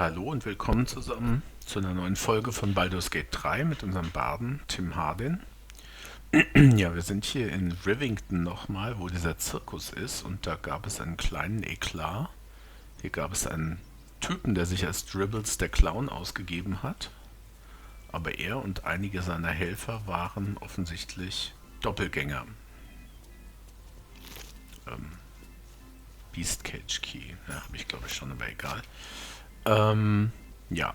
Hallo und willkommen zusammen zu einer neuen Folge von Baldur's Gate 3 mit unserem Barden Tim Hardin. Ja, wir sind hier in Rivington nochmal, wo dieser Zirkus ist, und da gab es einen kleinen Eklat. Hier gab es einen Typen, der sich als Dribbles der Clown ausgegeben hat, aber er und einige seiner Helfer waren offensichtlich Doppelgänger. Beast Cage Key, ja, habe ich glaube ich schon, aber egal. Ja,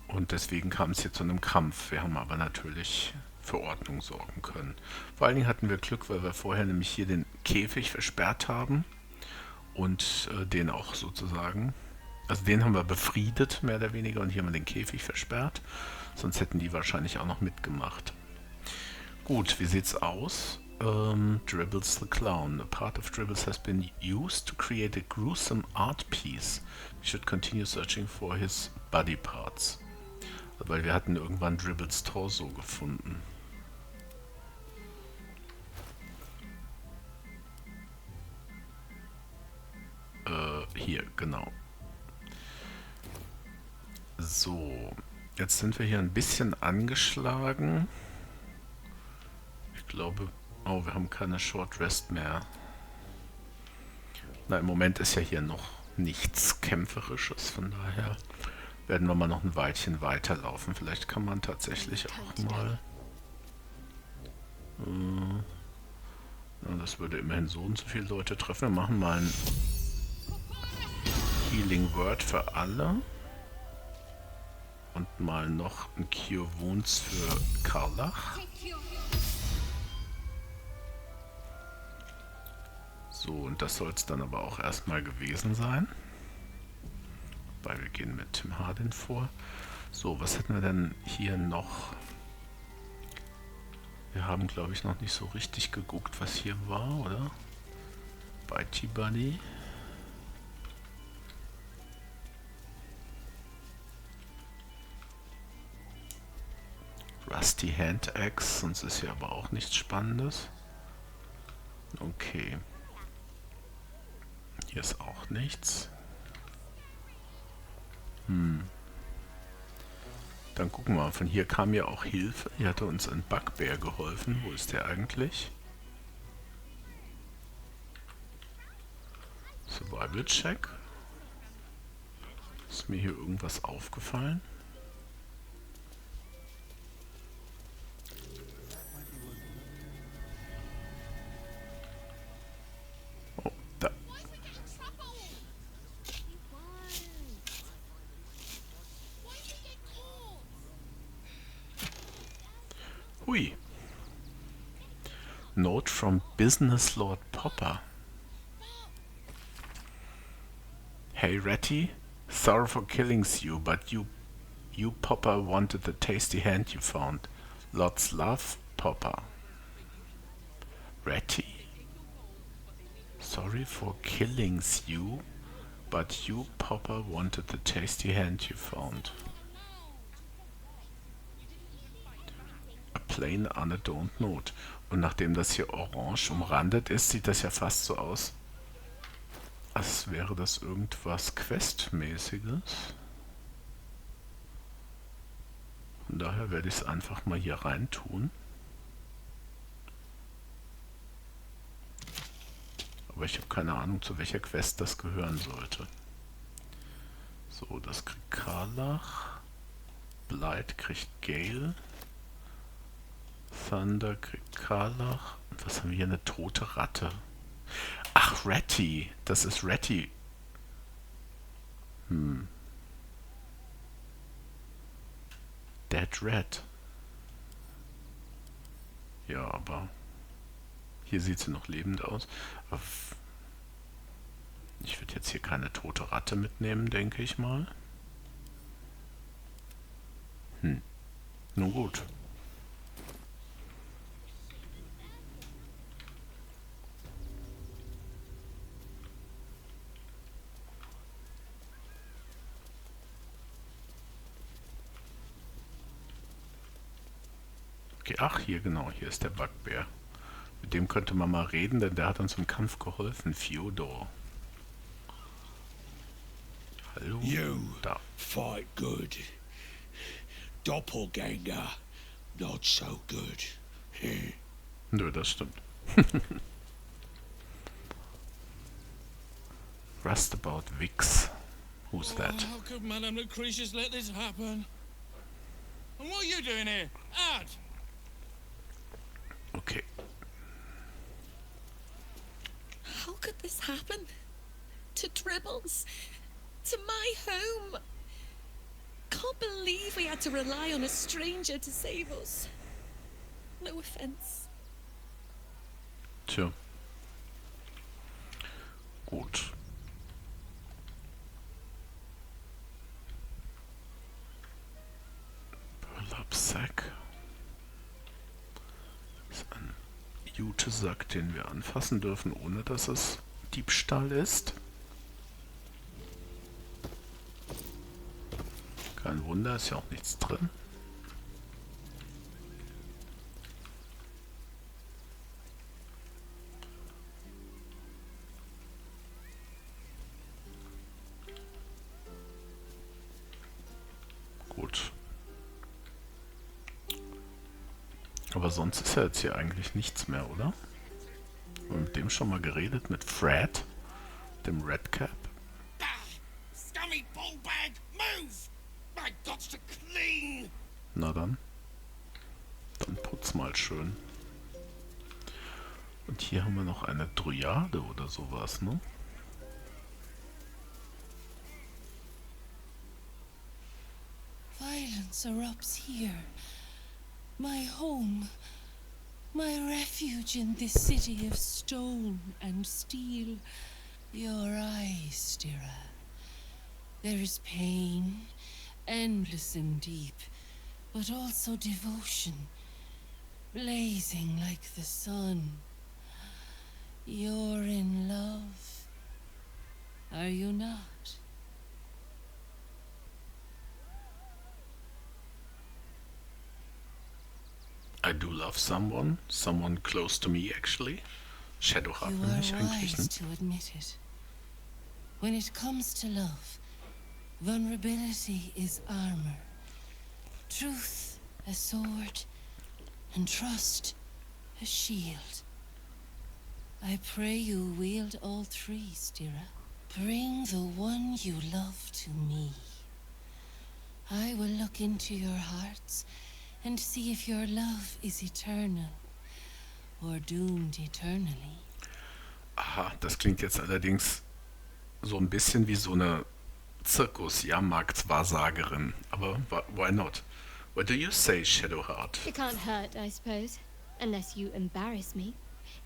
und deswegen kam es hier zu einem Kampf. Wir haben aber natürlich für Ordnung sorgen können. Vor allen Dingen hatten wir Glück, weil wir vorher nämlich hier den Käfig versperrt haben und den auch sozusagen, also den haben wir befriedet, mehr oder weniger, und hier haben wir den Käfig versperrt. Sonst hätten die wahrscheinlich auch noch mitgemacht. Gut, wie sieht's aus? Dribbles the Clown. A part of Dribbles has been used to create a gruesome art piece. We should continue searching for his body parts. Weil wir hatten irgendwann Dribbles Torso gefunden. Hier, genau. So, jetzt sind wir hier ein bisschen angeschlagen. Ich glaube, oh, wir haben keine Short Rest mehr. Na, im Moment ist ja hier noch nichts Kämpferisches, von daher werden wir mal noch ein Weilchen weiterlaufen. Vielleicht kann man tatsächlich auch mal... das würde immerhin so und so viele Leute treffen. Wir machen mal ein Healing Word für alle. Und mal noch ein Cure Wounds für Karlach. So, und das soll es dann aber auch erstmal gewesen sein. Weil wir gehen mit Tim Hardin vor. So, was hätten wir denn hier noch? Wir haben, glaube ich, noch nicht so richtig geguckt, was hier war, oder? Bitey Buddy. Rusty Hand Axe, sonst ist hier aber auch nichts Spannendes. Okay. Hier ist auch nichts. Dann gucken wir mal. Von hier kam ja auch Hilfe. Hier hatte uns ein Bugbear geholfen. Wo ist der eigentlich? Survival Check. Ist mir hier irgendwas aufgefallen? Oh, da. Hui. Note from Business Lord Popper. Hey Ratty, sorry for killing you, but you Popper wanted the tasty hand you found. Lots love, Popper. Ratty, sorry for killing you, but you Popper wanted the tasty hand you found. A plain unadorned note. Und nachdem das hier orange umrandet ist, sieht das ja fast so aus, als wäre das irgendwas Questmäßiges. Von daher werde ich es einfach mal hier rein tun. Aber ich habe keine Ahnung, zu welcher Quest das gehören sollte. So, das kriegt Karlach. Blight kriegt Gale. Thunder kriegt Karlach. Und was haben wir hier? Eine tote Ratte. Ach, Ratty. Das ist Ratty. Dead Rat. Ja, aber hier sieht sie noch lebend aus. Ich würde jetzt hier keine tote Ratte mitnehmen, denke ich mal. Nun gut. Okay, ach, hier genau, hier ist der Bugbear. Mit dem könnte man mal reden, denn der hat uns im Kampf geholfen. Fyodor. Hallo. You Da. fight good. Doppelganger, not so good. Nö, das stimmt. Rustabout Vix. Who's that? How could Madame Lucretius let this happen? And what are you doing here? Out! Okay. How could this happen? To Dribbles? To my home? Can't believe we had to rely on a stranger to save us. No offense. Tja. Gut. Burlap-Sack. Ist ein Jutesack, den wir anfassen dürfen, ohne dass es Diebstahl ist. Kein Wunder, ist ja auch nichts drin. Gut. Aber sonst ist ja jetzt hier eigentlich nichts mehr, oder? Haben wir mit dem schon mal geredet? Mit Fred, dem Redcap? Scummy ballbag, move! My God's to clean! Na dann. Dann putz mal schön. Und hier haben wir noch eine Dryade oder sowas, ne? Violence erupts here. My home. My refuge in this city of stone and steel. Your eyes, Stira. There is pain, endless and deep, but also devotion, blazing like the sun. You're in love, are you not? I do love someone. Someone close to me, actually. Shadowheart You will mich are eigentlich, ne? wise to admit it. When it comes to love, vulnerability is armor, truth a sword, and trust a shield. I pray you wield all three, Stira. Bring the one you love to me. I will look into your hearts and see if your love is eternal or doomed eternally. Aha, das klingt jetzt allerdings so ein bisschen wie so eine Zirkus-Jahrmarktswahrsagerin. Aber why not? What do you say, Shadowheart? It can't hurt, I suppose. Unless you embarrass me.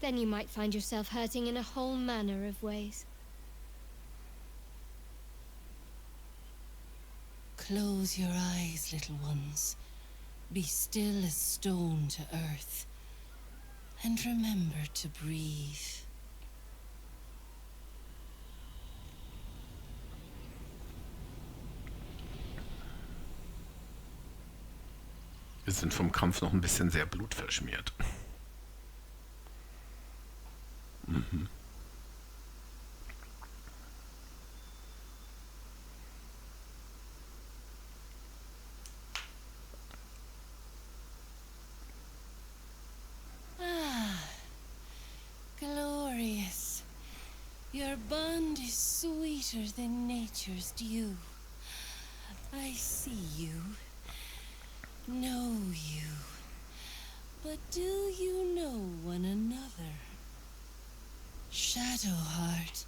Then you might find yourself hurting in a whole manner of ways. Close your eyes, little ones. Be still as stone to earth. And remember to breathe. Wir sind vom Kampf noch ein bisschen sehr blutverschmiert. Mhm. Glorious. Your bond is sweeter than nature's dew. I see you. Know you. But do you know one another? Shadowheart.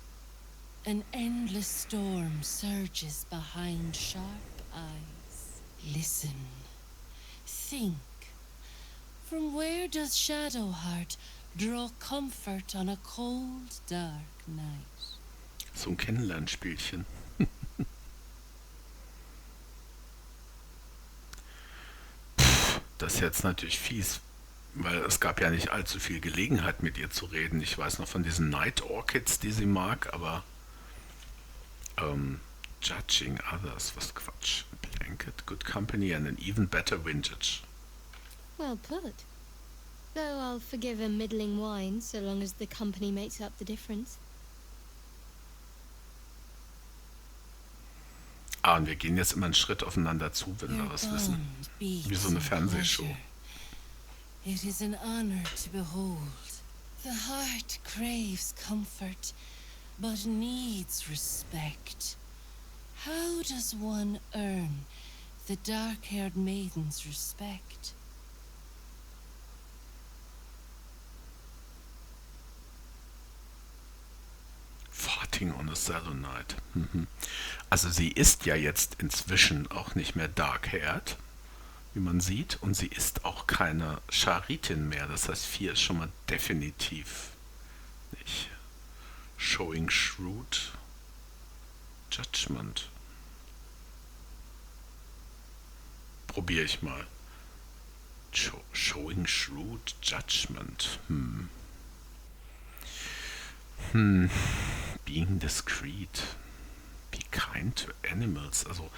An endless storm surges behind sharp eyes. Listen. Think. From where does Shadowheart draw comfort on a cold, dark night? So ein Kennenlernspielchen. Das ist jetzt natürlich fies, weil es gab ja nicht allzu viel Gelegenheit, mit ihr zu reden. Ich weiß noch von diesen Night Orchids, die sie mag, aber judging others, was Quatsch. Blanket, good company and an even better vintage. Well put. Though I'll forgive a middling wine so long as the company makes up the difference. Ah, und wir gehen jetzt immer einen Schritt aufeinander zu, wenn wir Your was wissen. bond beats Wie so eine in Fernsehshow. pleasure. It is an honor to behold. The heart craves comfort, but needs respect. How does one earn the dark-haired maiden's respect? Farting on a Salon Night. Mhm. Also sie ist ja jetzt inzwischen auch nicht mehr dark-haired, wie man sieht, und sie ist auch keine Charitin mehr. Das heißt, 4 ist schon mal definitiv nicht. Showing Shrewd Judgment. Probiere ich mal. Showing Shrewd Judgment. Being discreet. Be kind to animals. Also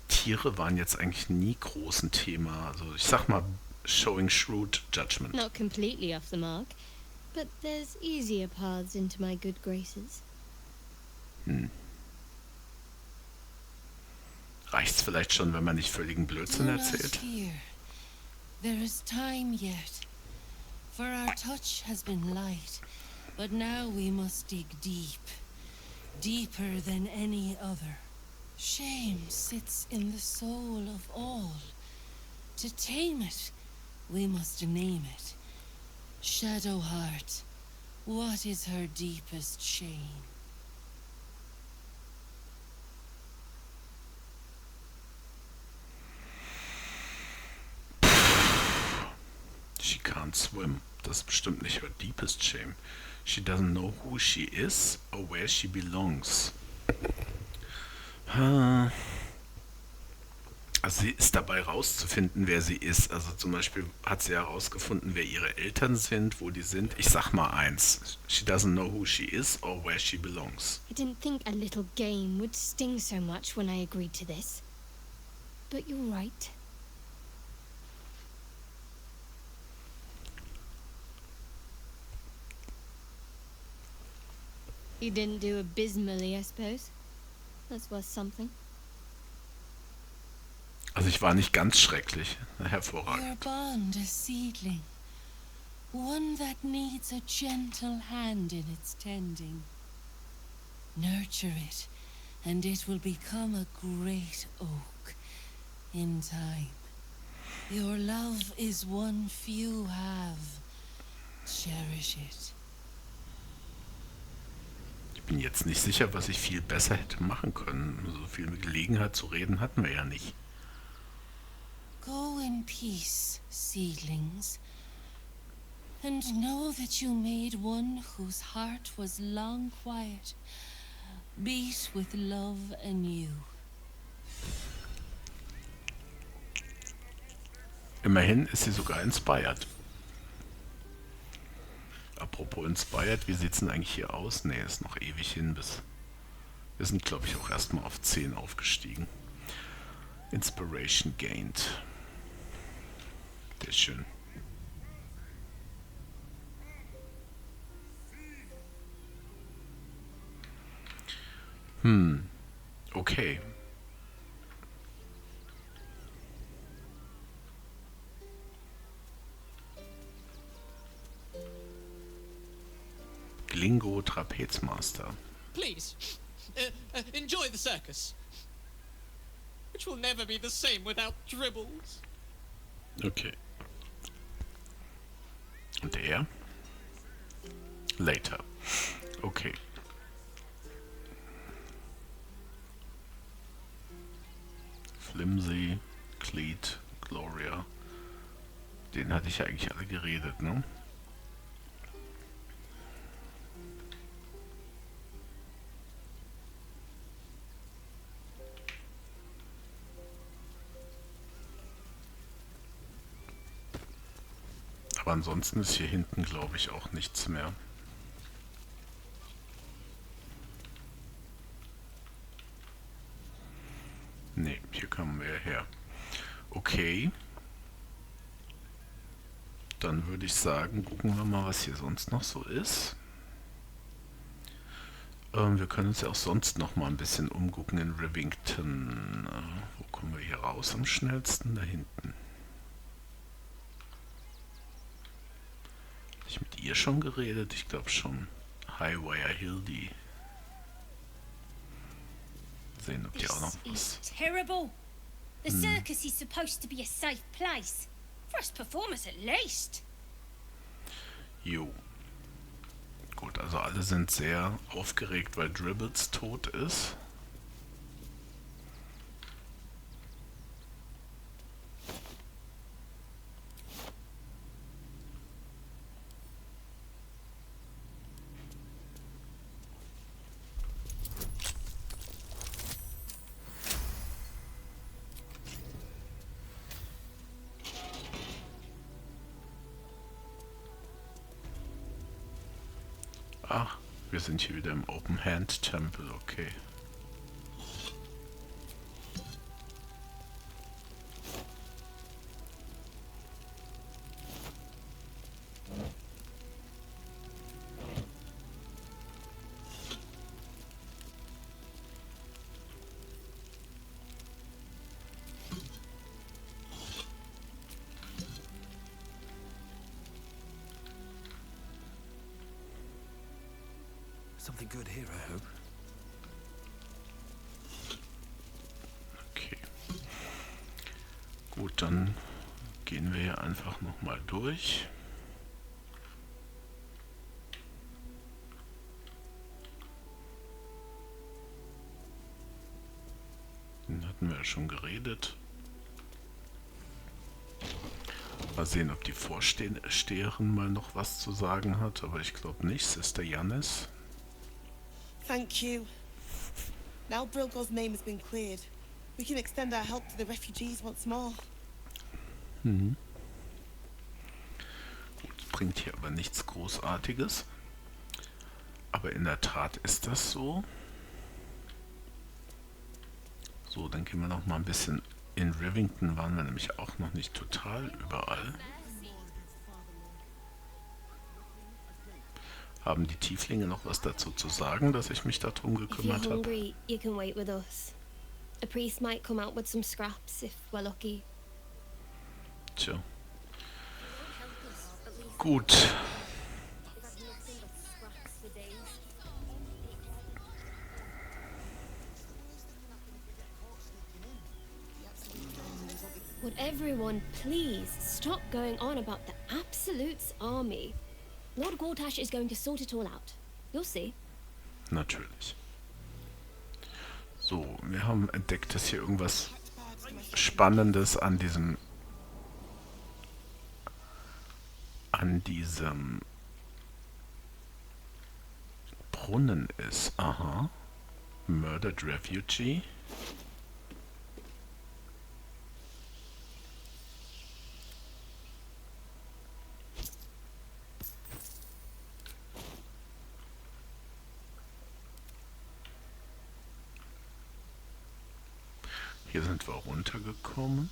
Tiere waren jetzt eigentlich nie groß ein Thema. Also ich sag mal Showing Shrewd Judgment. Not completely off the mark, but there's easier paths into my good graces. Reicht's vielleicht schon, wenn man nicht völligen Blödsinn Do not erzählt? fear. There is time yet. For our touch has been light, but now we must dig deep. Deeper than any other. Shame sits in the soul of all. To tame it, we must name it. Shadow heart, what is her deepest shame? She can't swim. Das ist bestimmt nicht her deepest shame. She doesn't know who she is or where she belongs. Also sie ist dabei rauszufinden, wer sie ist. Also zum Beispiel hat sie herausgefunden, wer ihre Eltern sind, wo die sind. Ich sag mal eins. She doesn't know who she is or where she belongs. I didn't think a little game would sting so much when I agreed to this. But you're right. You didn't do abysmally, I suppose. That's worth something. Also ich war nicht ganz schrecklich. Your Hervorragend. bond a seedling, one that needs a gentle hand in its tending. Nurture it, and it will become a great oak in time. Your love is one few have. Cherish it. Ich bin jetzt nicht sicher, was ich viel besser hätte machen können. So viel Gelegenheit zu reden hatten wir ja nicht. Go in peace, seedlings, and know that you made one whose heart was long quiet, beat with love anew. Immerhin ist sie sogar inspired. Apropos inspired, wie sieht's denn eigentlich hier aus? Ne, ist noch ewig hin bis... Wir sind, glaube ich, auch erstmal auf 10 aufgestiegen. Inspiration gained. Sehr schön. Okay. Glingo Trapezmaster. Please, enjoy the circus. Which will never be the same without dribbles. Okay. Und er? Later. Okay. Flimsy, Cleat, Gloria. Den hatte ich ja eigentlich alle geredet, ne? Aber ansonsten ist hier hinten, glaube ich, auch nichts mehr. Ne, hier kommen wir her. Okay. Dann würde ich sagen, gucken wir mal, was hier sonst noch so ist. Wir können uns ja auch sonst noch mal ein bisschen umgucken in Rivington. Wo kommen wir hier raus am schnellsten? Da hinten. Habe ich mit ihr schon geredet? Ich glaube schon. Highwire Hildy. Sehen, ob die auch noch was... Terrible. The circus is supposed to be a safe place. For us performers at least. Jo. Gut, also alle sind sehr aufgeregt, weil Dribbles tot ist. Ach, wir sind hier wieder im Open Hand Tempel, okay. Something good here, I hope. Okay. Gut, dann gehen wir hier einfach nochmal durch. Den hatten wir ja schon geredet. Mal sehen, ob die Vorsteherin mal noch was zu sagen hat, aber ich glaube nicht. Sister Janis. Thank you. Now Brilgo's name has been cleared, we can extend our help to the refugees once more. Mhm. Gut, bringt hier aber nichts Großartiges. Aber in der Tat ist das so. So, dann gehen wir noch mal ein bisschen... In Rivington waren wir nämlich auch noch nicht total überall. Haben die Tieflinge noch was dazu zu sagen, dass ich mich darum If you're gekümmert habe? hungry, you can wait with us. A priest might come out with some scraps if we're lucky. Tja. Gut. Would everyone please stop going on about the Absolute's army? Lord Gortash is going to sort it all out. You'll see. Natürlich. So, wir haben entdeckt, dass hier irgendwas Spannendes an diesem Brunnen ist. Aha. Murdered Refugee. Hier sind wir runtergekommen.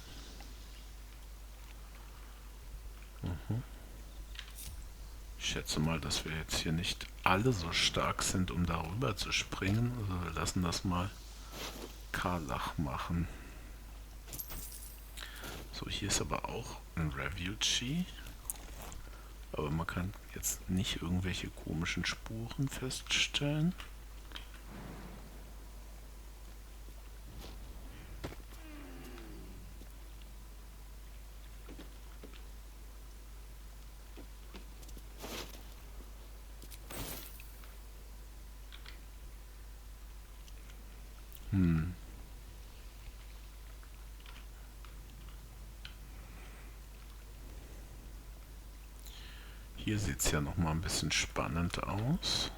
Ich schätze mal, dass wir jetzt hier nicht alle so stark sind, um darüber zu springen. Also wir lassen das mal Karlach machen. So, hier ist aber auch ein Refugee. Aber man kann jetzt nicht irgendwelche komischen Spuren feststellen. Hier sieht es ja noch mal ein bisschen spannend aus.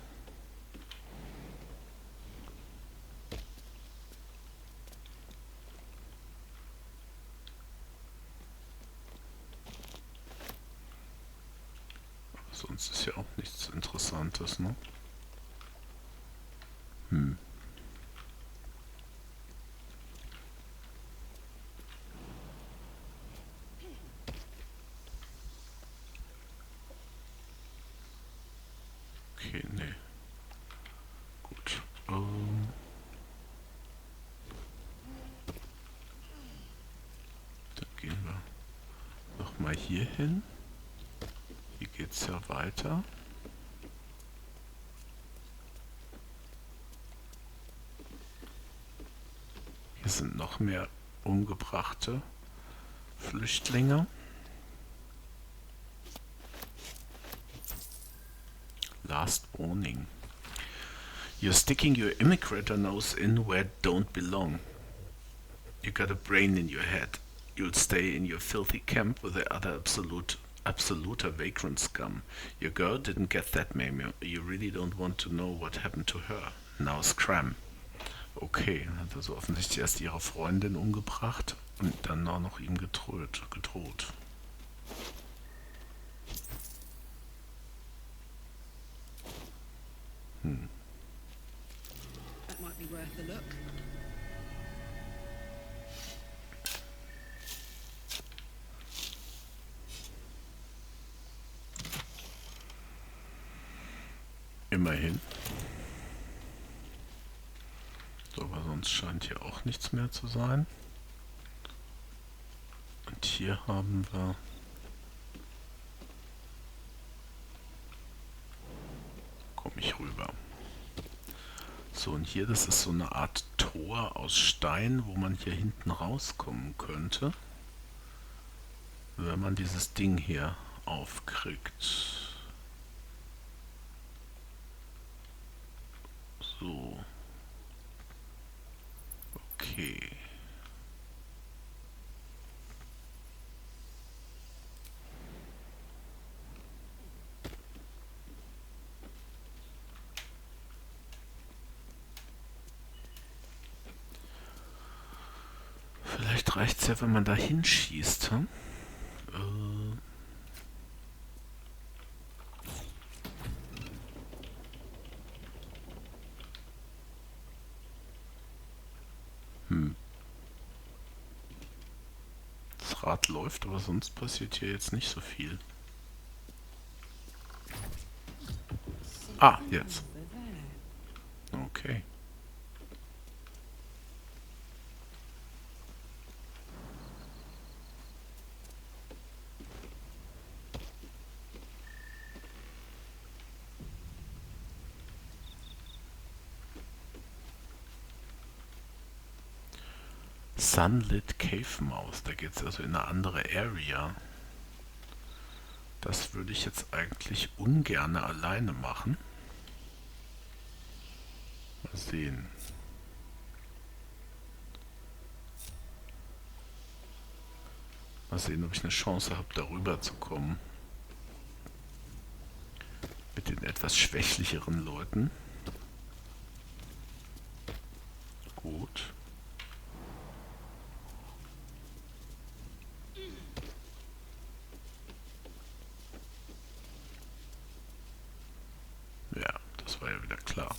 Aber sonst ist ja auch nichts Interessantes, ne? Okay, nee. Gut. mal hier hin. Hier geht's ja weiter. Hier sind noch mehr umgebrachte Flüchtlinge. Last warning. You're sticking your immigrator nose in where it don't belong. You got a brain in your head. You'll stay in your filthy camp with the other absoluter vagrant scum. Your girl didn't get that memo. You really don't want to know what happened to her. Now scram. Okay, dann hat also offensichtlich erst ihre Freundin umgebracht und dann auch noch ihm gedroht. That might be worth a look. Immerhin. So, aber sonst scheint hier auch nichts mehr zu sein. Und hier haben wir... Komme ich rüber. So, und hier, das ist so eine Art Tor aus Stein, wo man hier hinten rauskommen könnte, wenn man dieses Ding hier aufkriegt. So. Okay. Vielleicht reicht es ja, wenn man da hinschießt. Hm? Das Rad läuft, aber sonst passiert hier jetzt nicht so viel. Ah, jetzt. Okay. Sunlit Cave Mouse, da geht es also in eine andere Area. Das würde ich jetzt eigentlich ungern alleine machen. Mal sehen. Mal sehen, ob ich eine Chance habe, darüber zu kommen. Mit den etwas schwächlicheren Leuten. Gut. Ja, das war ja wieder klar.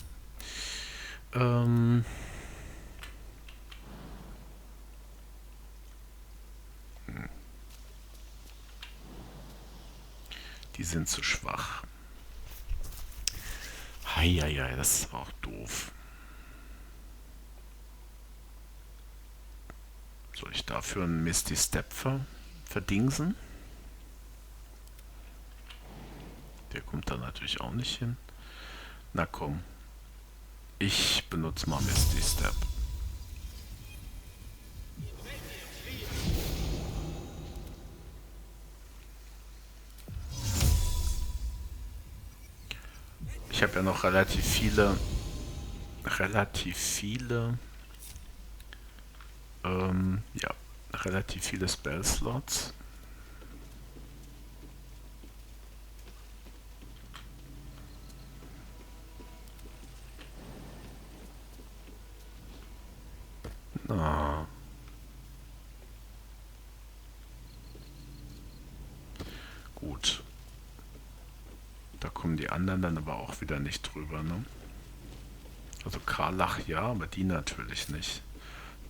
Die sind zu schwach. Heieiei, das ist auch doof. Soll ich dafür einen Misty Step verdingsen? Der kommt da natürlich auch nicht hin. Na komm. Ich benutze mal Misty Step. Ich habe ja noch relativ viele Spell-Slots. Na. Gut. Da kommen die anderen dann aber auch wieder nicht drüber, ne? Also Karlach ja, aber die natürlich nicht.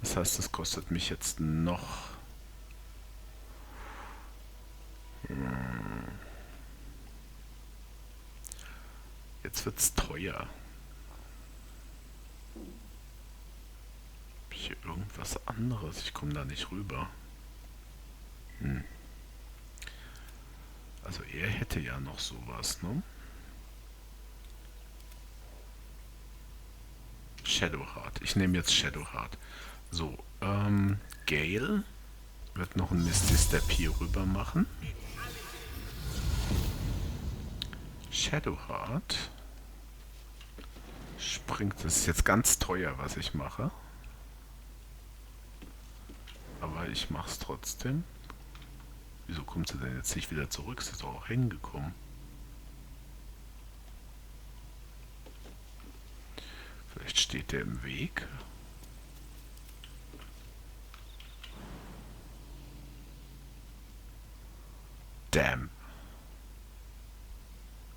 Das heißt, das kostet mich jetzt noch... Jetzt wird's teuer. Hab ich hier irgendwas anderes? Ich komme da nicht rüber. Also er hätte ja noch sowas, ne? Shadowheart. Ich nehme jetzt Shadowheart. So, Gale wird noch einen Misty Step hier rüber machen. Shadowheart springt. Das ist jetzt ganz teuer, was ich mache. Aber ich mache es trotzdem. Wieso kommt sie denn jetzt nicht wieder zurück? Sie ist doch auch hingekommen. Vielleicht steht der im Weg. Damn.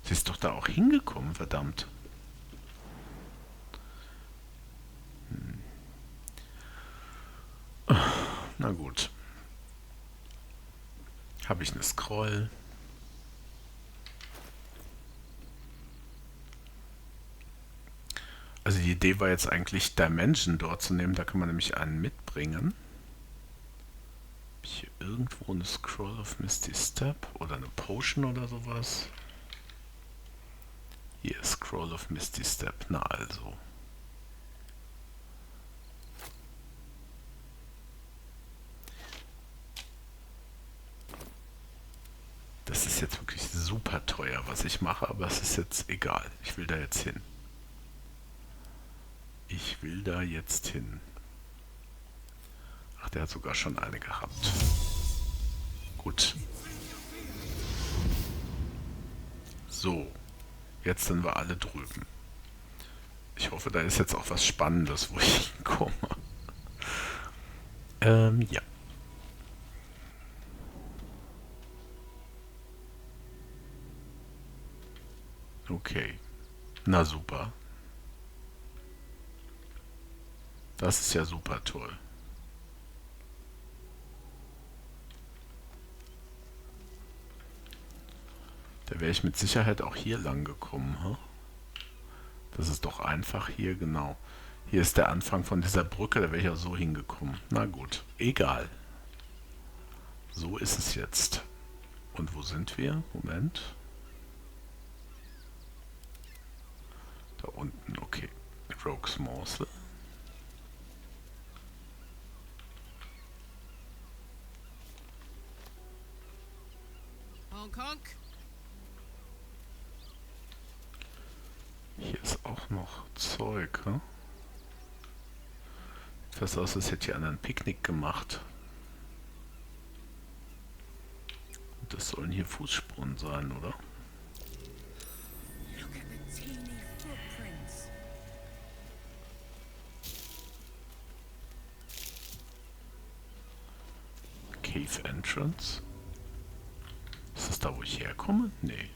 Sie ist doch da auch hingekommen, verdammt. Na gut. Habe ich eine Scroll? Also die Idee war jetzt eigentlich Dimension dort zu nehmen. Da kann man nämlich einen mitbringen. Habe ich hier irgendwo eine Scroll of Misty Step oder eine Potion oder sowas? Hier ist Scroll of Misty Step. Na also. Das ist jetzt wirklich super teuer, was ich mache, aber es ist jetzt egal. Ich will da jetzt hin. Ich will da jetzt hin. Ach, der hat sogar schon eine gehabt. Gut. So. Jetzt sind wir alle drüben. Ich hoffe, da ist jetzt auch was Spannendes, wo ich hinkomme. Ja. Okay. Na super. Das ist ja super toll. Da wäre ich mit Sicherheit auch hier lang gekommen. Hm? Das ist doch einfach hier, genau. Hier ist der Anfang von dieser Brücke, da wäre ich auch so hingekommen. Na gut, egal. So ist es jetzt. Und wo sind wir? Moment. Da unten, okay. Rogue's Morsel. Honk, honk. Hier ist auch noch Zeug, hm? Sieht fast aus, als hätte hier einer ein Picknick gemacht. Und das sollen hier Fußspuren sein, oder? Look at the teeny footprints. Cave Entrance. Ist das da, wo ich herkomme? Nee.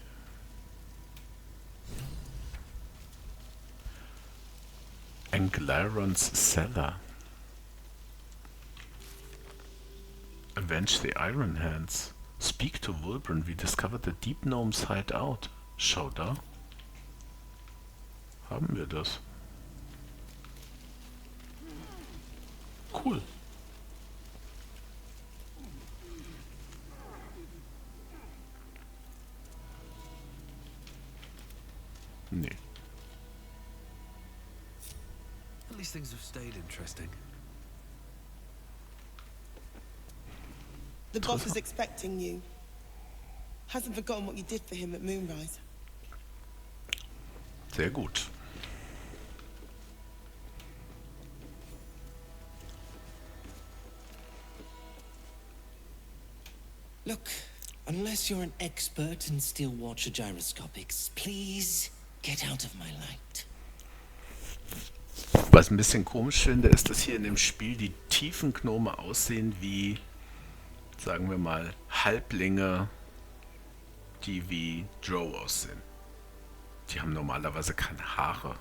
Anglarons Cellar. Avenge the Iron Hands. Speak to Wulbren. We discovered the Deep Gnome's hideout. Schau da. Haben wir das? Cool. Nee. At least things have stayed interesting. The boss is expecting you. Hasn't forgotten what you did for him at Moonrise. Sehr gut. Look, unless you're an expert in steel watcher gyroscopics, please get out of my light. Was ein bisschen komisch finde, ist, dass hier in dem Spiel die tiefen Gnome aussehen wie, sagen wir mal, Halblinge, die wie Drow aussehen. Die haben normalerweise keine Haare.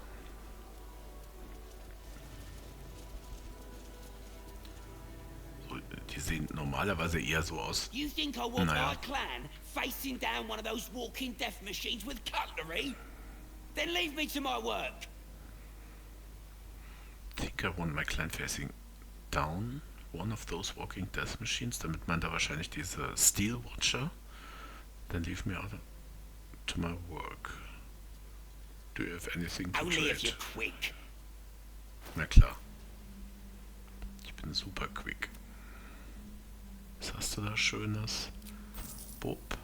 So, die sehen normalerweise eher so aus. You think I want Naja. my clan facing down one of those walking death machines with cutlery? Then leave me to my work. Think I want my clan facing down one of those walking death machines. Damit meint er wahrscheinlich diese Steel Watcher. Then leave me out to my work. Do you have anything to Only if trade? you're quick. Na klar. Ich bin super quick. Was hast du da Schönes? Bub.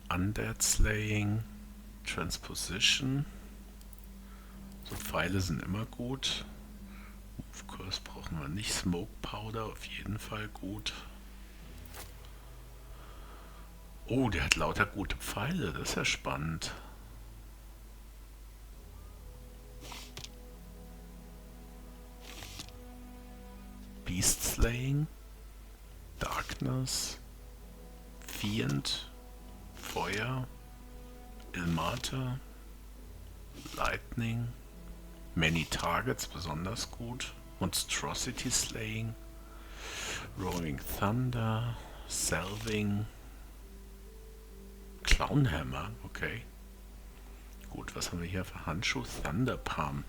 Undead Slaying. Transposition. So Pfeile sind immer gut. Of course brauchen wir nicht. Smoke Powder auf jeden Fall gut. Oh, der hat lauter gute Pfeile. Das ist ja spannend. Beast Slaying. Darkness. Fiend. Feuer. Ilmate. Lightning. Many Targets besonders gut. Monstrosity Slaying. Roaring Thunder. Salving. Clownhammer, okay. Gut, was haben wir hier für Handschuh? Thunder Palm.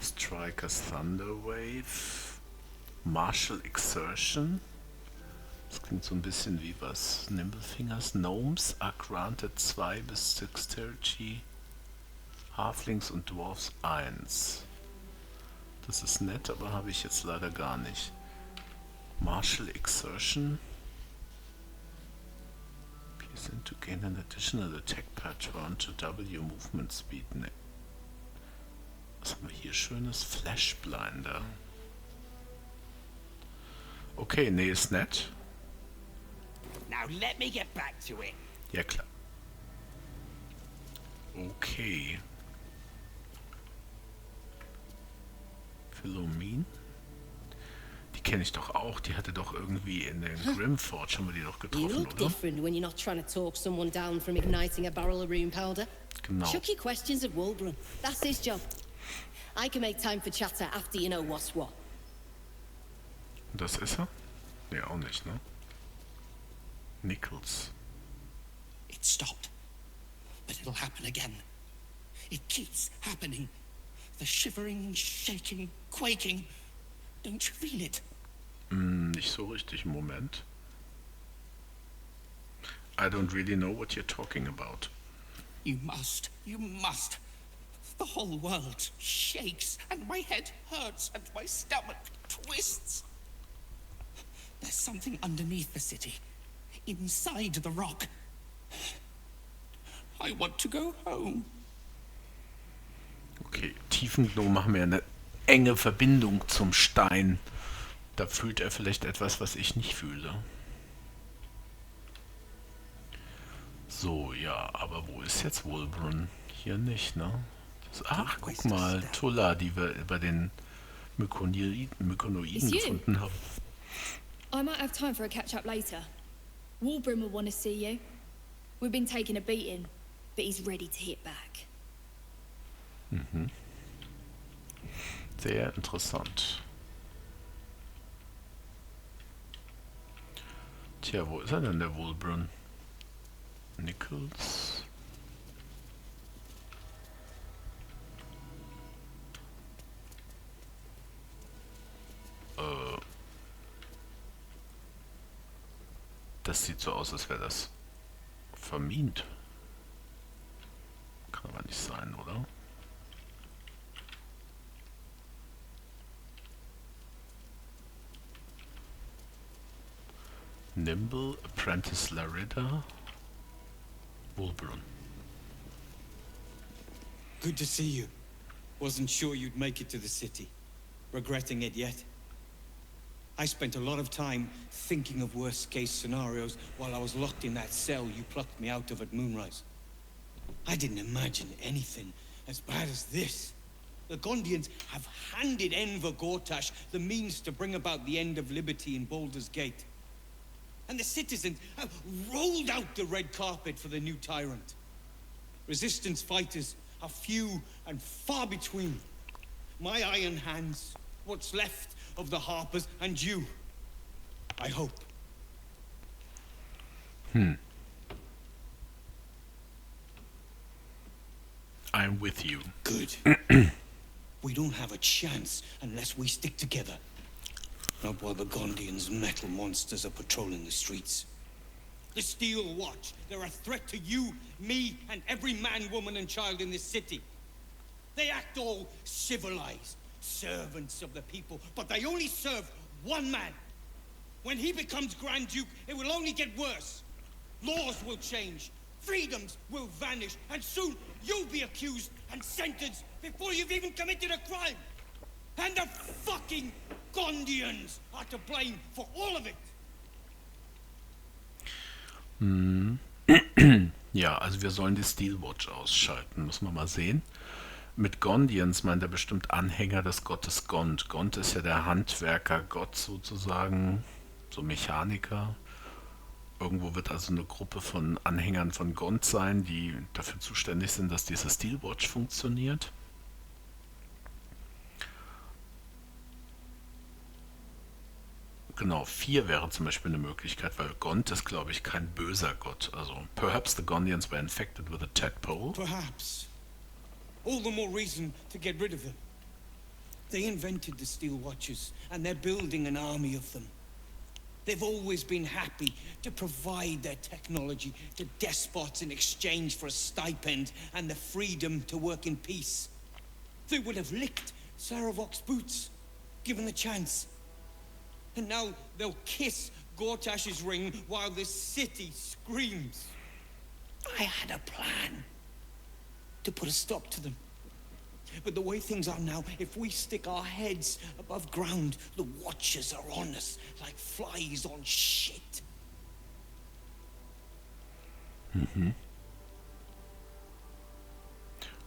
Strikers Thunder Wave. Martial Exertion. Das klingt so ein bisschen wie was. Nimblefingers. Gnomes are granted 2 bis Dexterity. Halflings und Dwarfs 1. Das ist nett, aber habe ich jetzt leider gar nicht. Martial Exertion. Seem to gain an additional attack per turn to W movement speed. Ne. Was haben wir hier Schönes? Flash Blinder. Okay, nee, ist nett. Now let me get back to it. Ja, klar. Okay. Philomene? Die kenne ich doch auch. Die hatte doch irgendwie in den Grimforge, haben wir die doch You getroffen, look oder? different when you're not trying to talk someone down from igniting a barrel of rune powder. Genau. Chuck your questions at Wulbrun. That's his job. I can make time for chatter after you know what's what. Das ist er? Nee, auch nicht, ne? Nichols. It stopped. But it'll happen again. It keeps happening. The shivering, shaking, quaking. Don't you feel it? Nicht so richtig im Moment. I don't really know what you're talking about. You must. You must. The whole world shakes, and my head hurts, and my stomach twists. There's something underneath the city, inside the rock. I want to go home. Okay, Tiefengnome haben ja eine enge Verbindung zum Stein. Da fühlt er vielleicht etwas, was ich nicht fühle. So, ja, aber wo ist jetzt Wulbrun? Hier nicht, ne? Ach, guck mal, Tulla, die wir bei den Mykonoiden gefunden haben. I might have time for a catch-up later. Wulbrun will want to see you. We've been taking a beating, but he's ready to hit back. Mhm. Sehr interessant. Tja, wo ist er denn, der Wulbrun? Nichols. Das sieht so aus, als wäre das vermint. Kann aber nicht sein, oder? Nimble, Apprentice Larida, Wulbrun. Good to see you. Wasn't sure you'd make it to the city. Regretting it yet? I spent a lot of time thinking of worst-case scenarios while I was locked in that cell you plucked me out of at Moonrise. I didn't imagine anything as bad as this. The Gondians have handed Enver Gortash the means to bring about the end of liberty in Baldur's Gate. And the citizens have rolled out the red carpet for the new tyrant. Resistance fighters are few and far between. My iron hands, what's left of the Harpers, and you. I hope. I'm with you. Good. We don't have a chance unless we stick together. Not while the Gondians' metal monsters are patrolling the streets. The Steel Watch. They're a threat to you, me, and every man, woman, and child in this city. They act all civilized, servants of the people, but they only serve one man. When he becomes Grand Duke, it will only get worse. Laws will change, freedoms will vanish, and soon you'll be accused and sentenced before you've even committed a crime. And the fucking Gondians are to blame for all of it. Ja, also wir sollen die Steelwatch ausschalten. Müssen wir mal sehen. Mit Gondians meint er bestimmt Anhänger des Gottes Gond. Gond ist ja der Handwerker-Gott sozusagen, so Mechaniker. Irgendwo wird also eine Gruppe von Anhängern von Gond sein, die dafür zuständig sind, dass diese Steelwatch funktioniert. Genau, 4 wäre zum Beispiel eine Möglichkeit, weil Gond ist, glaube ich, kein böser Gott. Also, perhaps the Gondians were infected with a tadpole. Perhaps. All the more reason to get rid of them. They invented the Steel Watches, and they're building an army of them. They've always been happy to provide their technology to despots in exchange for a stipend and the freedom to work in peace. They would have licked Saravok's boots, given the chance. And now they'll kiss Gortash's ring while this city screams. I had a plan to put a stop to them. But the way things are now, if we stick our heads above ground, the Watchers are on us like flies on shit.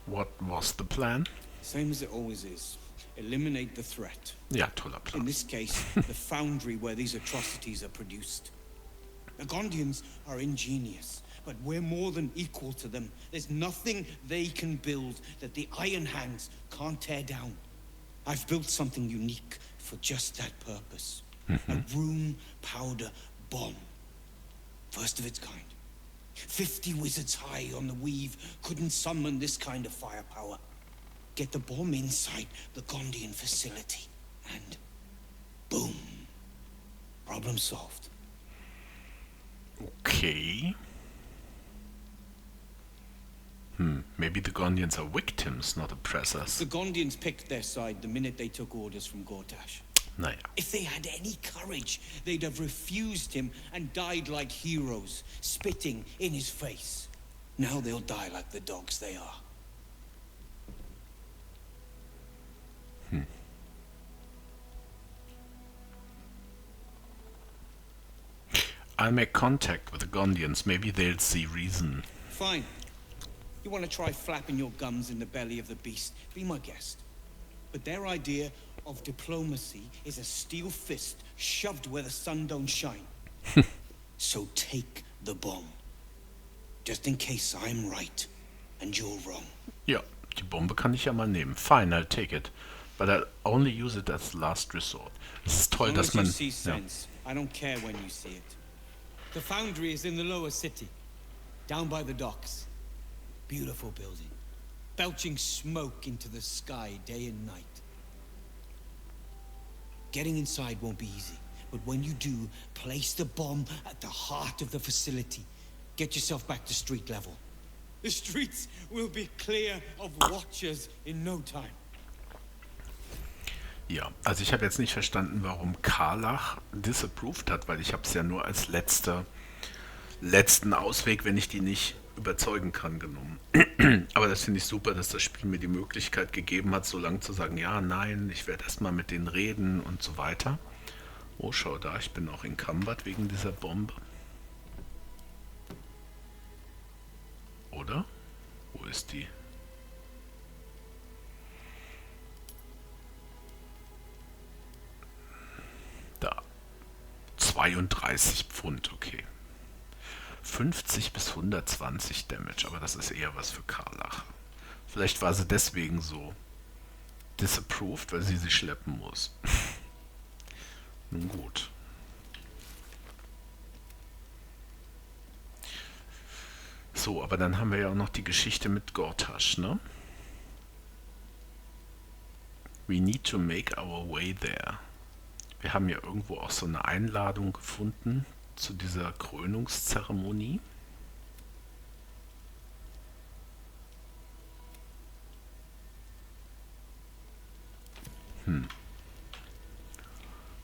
What was the plan? Same as it always is. Eliminate the threat. Ja, toller Plan. In this case, the foundry where these atrocities are produced. The Gondians are ingenious, but we're more than equal to them. There's nothing they can build that the Iron Hands can't tear down. I've built something unique for just that purpose. A room powder bomb. First of its kind. 50 wizards high on the weave couldn't summon this kind of firepower. Get the bomb inside the Gondian facility, and boom. Problem solved. Okay. Maybe the Gondians are victims, not oppressors. The Gondians picked their side the minute they took orders from Gortash. Naja. If they had any courage, they'd have refused him and died like heroes, spitting in his face. Now they'll die like the dogs they are. I'll make contact with the Gondians. Maybe they'll see reason. Fine. You want to try flapping your gums in the belly of the beast? Be my guest. But their idea of diplomacy is a steel fist shoved where the sun don't shine. So take the bomb. Just in case I'm right and you're wrong. Ja, die Bombe kann ich ja mal nehmen. Fine, I'll take it. But I'll only use it as last resort. Es ist toll, dass man... You see sense. I don't care when you see it. The foundry is in the lower city, down by the docks. Beautiful building, belching smoke into the sky day and night. Getting inside won't be easy, but when you do, place the bomb at the heart of the facility. Get yourself back to street level. The streets will be clear of Watchers in no time. Ja, also ich habe jetzt nicht verstanden, warum Karlach disapproved hat, weil ich habe es ja nur als letzten Ausweg, wenn ich die nicht überzeugen kann, genommen. Aber das finde ich super, dass das Spiel mir die Möglichkeit gegeben hat, so lange zu sagen, ja, nein, ich werde erstmal mit denen reden und so weiter. Oh, schau da, ich bin auch encumbered wegen dieser Bombe. Oder? Wo ist die? Da. 32 Pfund, okay. 50 bis 120 Damage, aber das ist eher was für Karlach. Vielleicht war sie deswegen so disapproved, weil sie sich schleppen muss. Nun gut. So, aber dann haben wir ja auch noch die Geschichte mit Gortash, ne? We need to make our way there. Wir haben ja irgendwo auch so eine Einladung gefunden zu dieser Krönungszeremonie.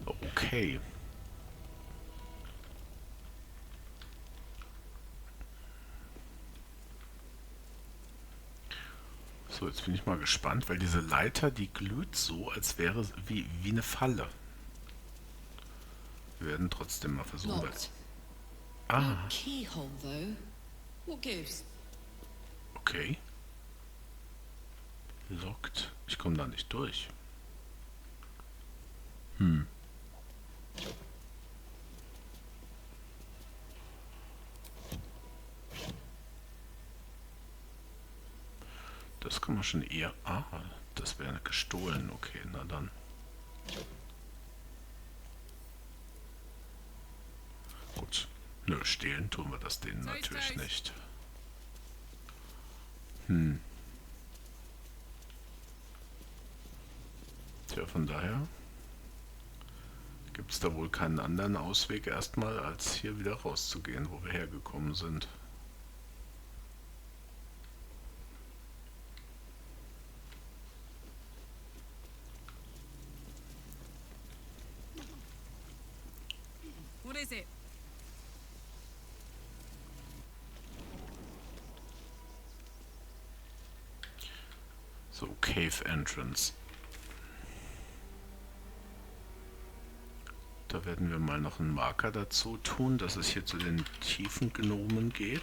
Okay. So, jetzt bin ich mal gespannt, weil diese Leiter, die glüht so, als wäre es wie eine Falle. Wir werden trotzdem mal versuchen. Locked. Ah, No keyhole, though. What gives? okay. Locked. Ich komme da nicht durch. Das kann man schon eher... Ah, das wäre gestohlen. Okay, na dann. Gut. Nö, stehlen tun wir das denen natürlich nicht. Tja, von daher gibt es da wohl keinen anderen Ausweg erstmal, als hier wieder rauszugehen, wo wir hergekommen sind. What is it? So, Cave Entrance. Da werden wir mal noch einen Marker dazu tun, dass es hier zu den tiefen Gnomen geht.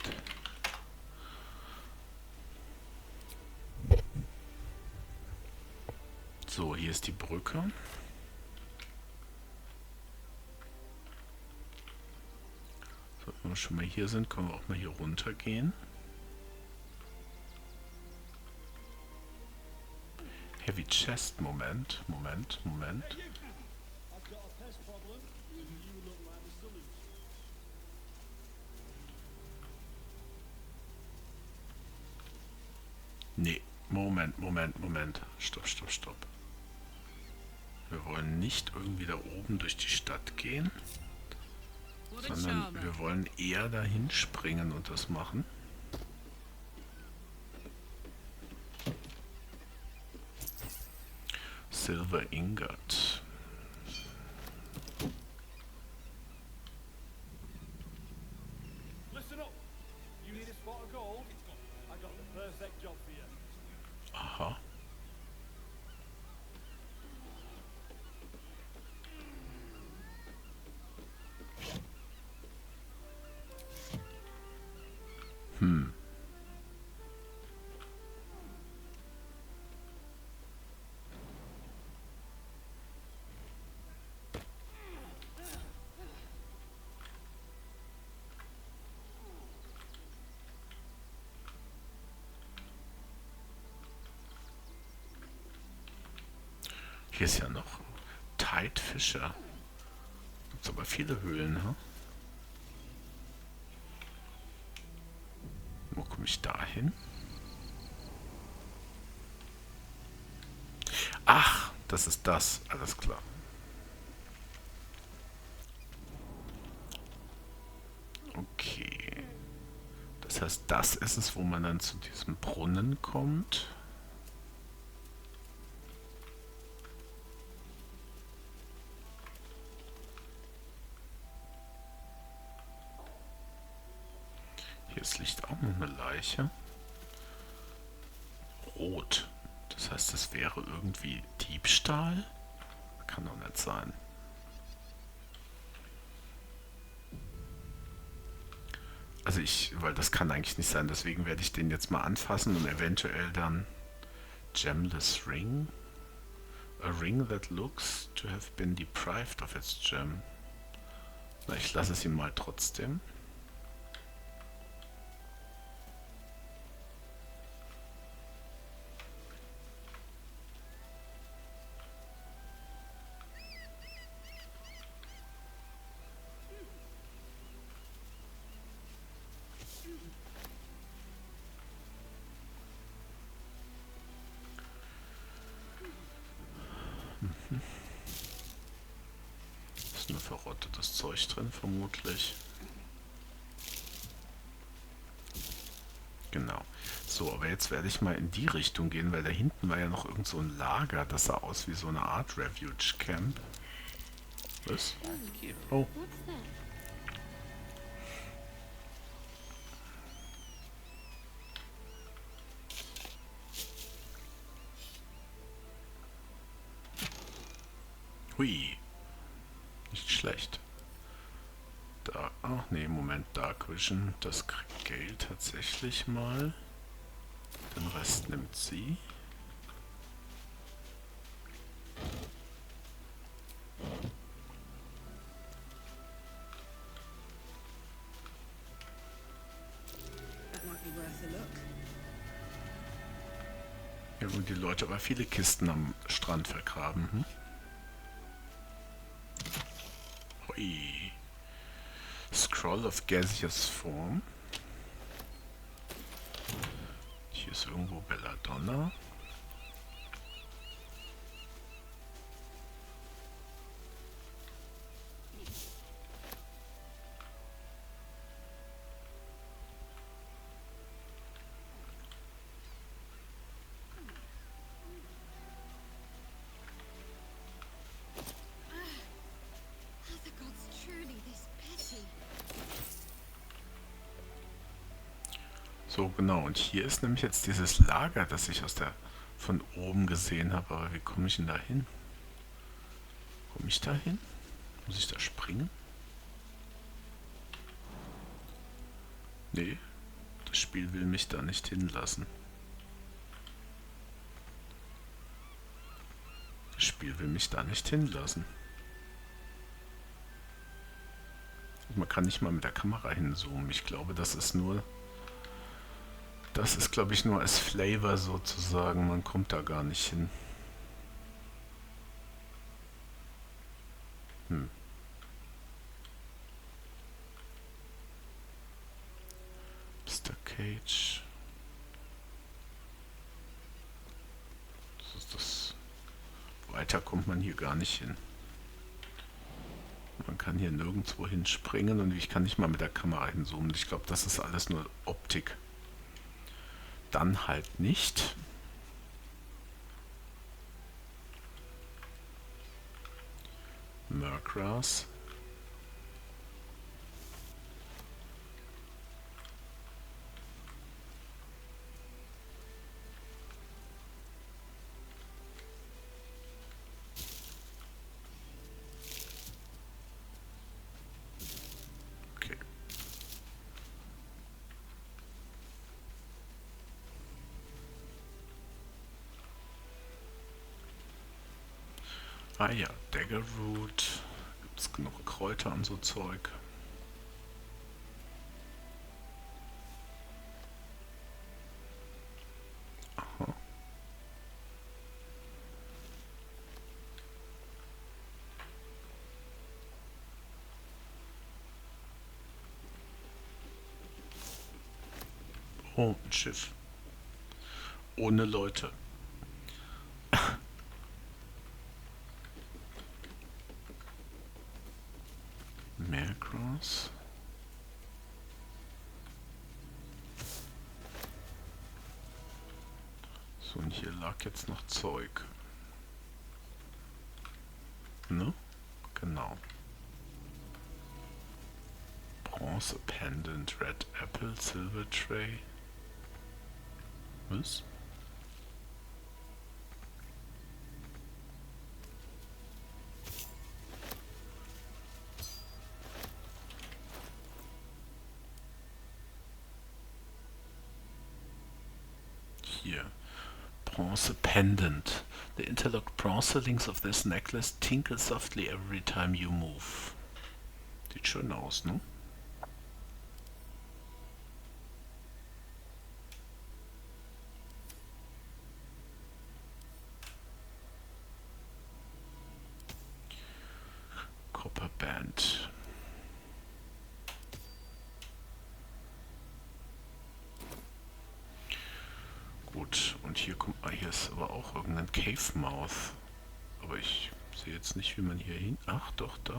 So, hier ist die Brücke. So, wenn wir schon mal hier sind, können wir auch mal hier runter gehen. Heavy Chest, Moment. Nee, Moment. Stopp. Wir wollen nicht irgendwie da oben durch die Stadt gehen, sondern wir wollen eher dahin springen und das machen. Silver Ingot. Listen up. You need a spot of gold? I got the perfect job for you. Aha. Hier ist ja noch Tide Fisher. Gibt es aber viele Höhlen, ha? Wo komme ich da hin? Ach, das ist das. Alles klar. Okay. Das heißt, das ist es, wo man dann zu diesem Brunnen kommt. Hier ist Licht auch noch eine Leiche. Rot. Das heißt, es wäre irgendwie Diebstahl? Kann doch nicht sein. Also weil das kann eigentlich nicht sein, deswegen werde ich den jetzt mal anfassen und eventuell dann Gemless Ring. A ring that looks to have been deprived of its gem. Na, ich lasse es ihm mal trotzdem. verrottetes Zeug drin, vermutlich. Genau. So, aber jetzt werde ich mal in die Richtung gehen, weil da hinten war ja noch irgend so ein Lager. Das sah aus wie so eine Art Refuge Camp. Was? Oh. Hui. Nicht schlecht. Da, ach nee, Moment, Dark Vision, das kriegt Gale tatsächlich mal. Den Rest nimmt sie. Ja gut, die Leute aber viele Kisten am Strand vergraben. Hm? Hui. Scroll of Gaseous Form. Hier ist irgendwo Belladonna. So, genau. Und hier ist nämlich jetzt dieses Lager, das ich von oben gesehen habe. Aber wie komme ich denn da hin? Komme ich da hin? Muss ich da springen? Nee, das Spiel will mich da nicht hinlassen. Das Spiel will mich da nicht hinlassen. Und man kann nicht mal mit der Kamera hinzoomen. Ich glaube, das ist nur... Das ist, glaube ich, nur als Flavor sozusagen. Man kommt da gar nicht hin. Hm. Mr. Cage. Das ist das. Weiter kommt man hier gar nicht hin. Man kann hier nirgendwo hinspringen und ich kann nicht mal mit der Kamera hinzoomen. Ich glaube, das ist alles nur Optik. Dann halt nicht. Murkras. Okay. Ah ja, Daggerroot. Gibt es genug Kräuter und so Zeug. Aha. Oh, ein Schiff. Ohne Leute. Meergrass. So, und hier lag jetzt noch Zeug. Ne? Genau. Bronze Pendant, Red Apple, Silver Tray. Was? Hier. Bronze Pendant. The interlocked bronze links of this necklace tinkle softly every time you move. Sieht schön aus, ne? Copper Band. Gut, und hier kommt, hier ist aber auch irgendein Cave Mouth. Aber ich sehe jetzt nicht, wie man hier hin... Ach, doch, da.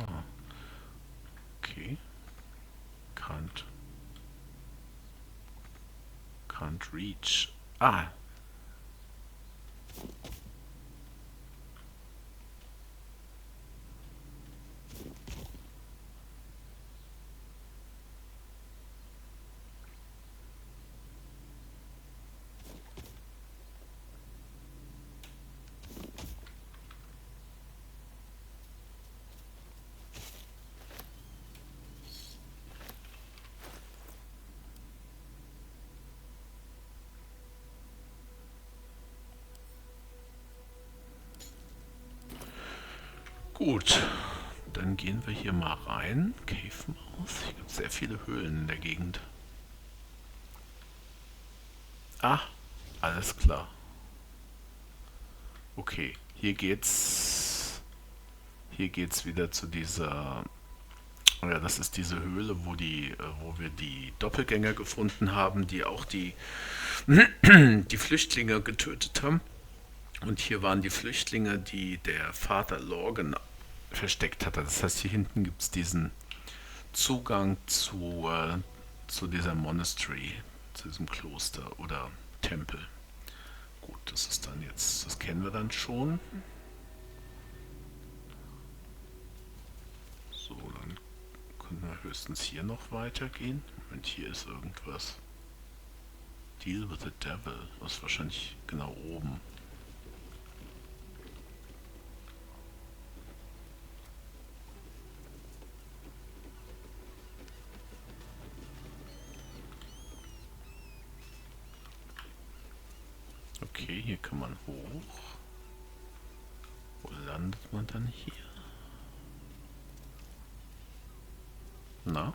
Can't reach. Ah. Gut, dann gehen wir hier mal rein. Cave Mouth. Hier gibt es sehr viele Höhlen in der Gegend. Ah, alles klar. Okay, hier geht's wieder zu dieser. Ja, das ist diese Höhle, wo wir die Doppelgänger gefunden haben, die auch die Flüchtlinge getötet haben. Und hier waren die Flüchtlinge, die der Vater Lorgan versteckt hatte. Das heißt, hier hinten gibt es diesen Zugang zu dieser Monastery, zu diesem Kloster oder Tempel. Gut, das ist dann jetzt, das kennen wir dann schon. So, dann können wir höchstens hier noch weitergehen. Moment, hier ist irgendwas. Deal with the Devil. Das ist wahrscheinlich genau oben. Okay, hier kann man hoch. Wo landet man dann hier? Na?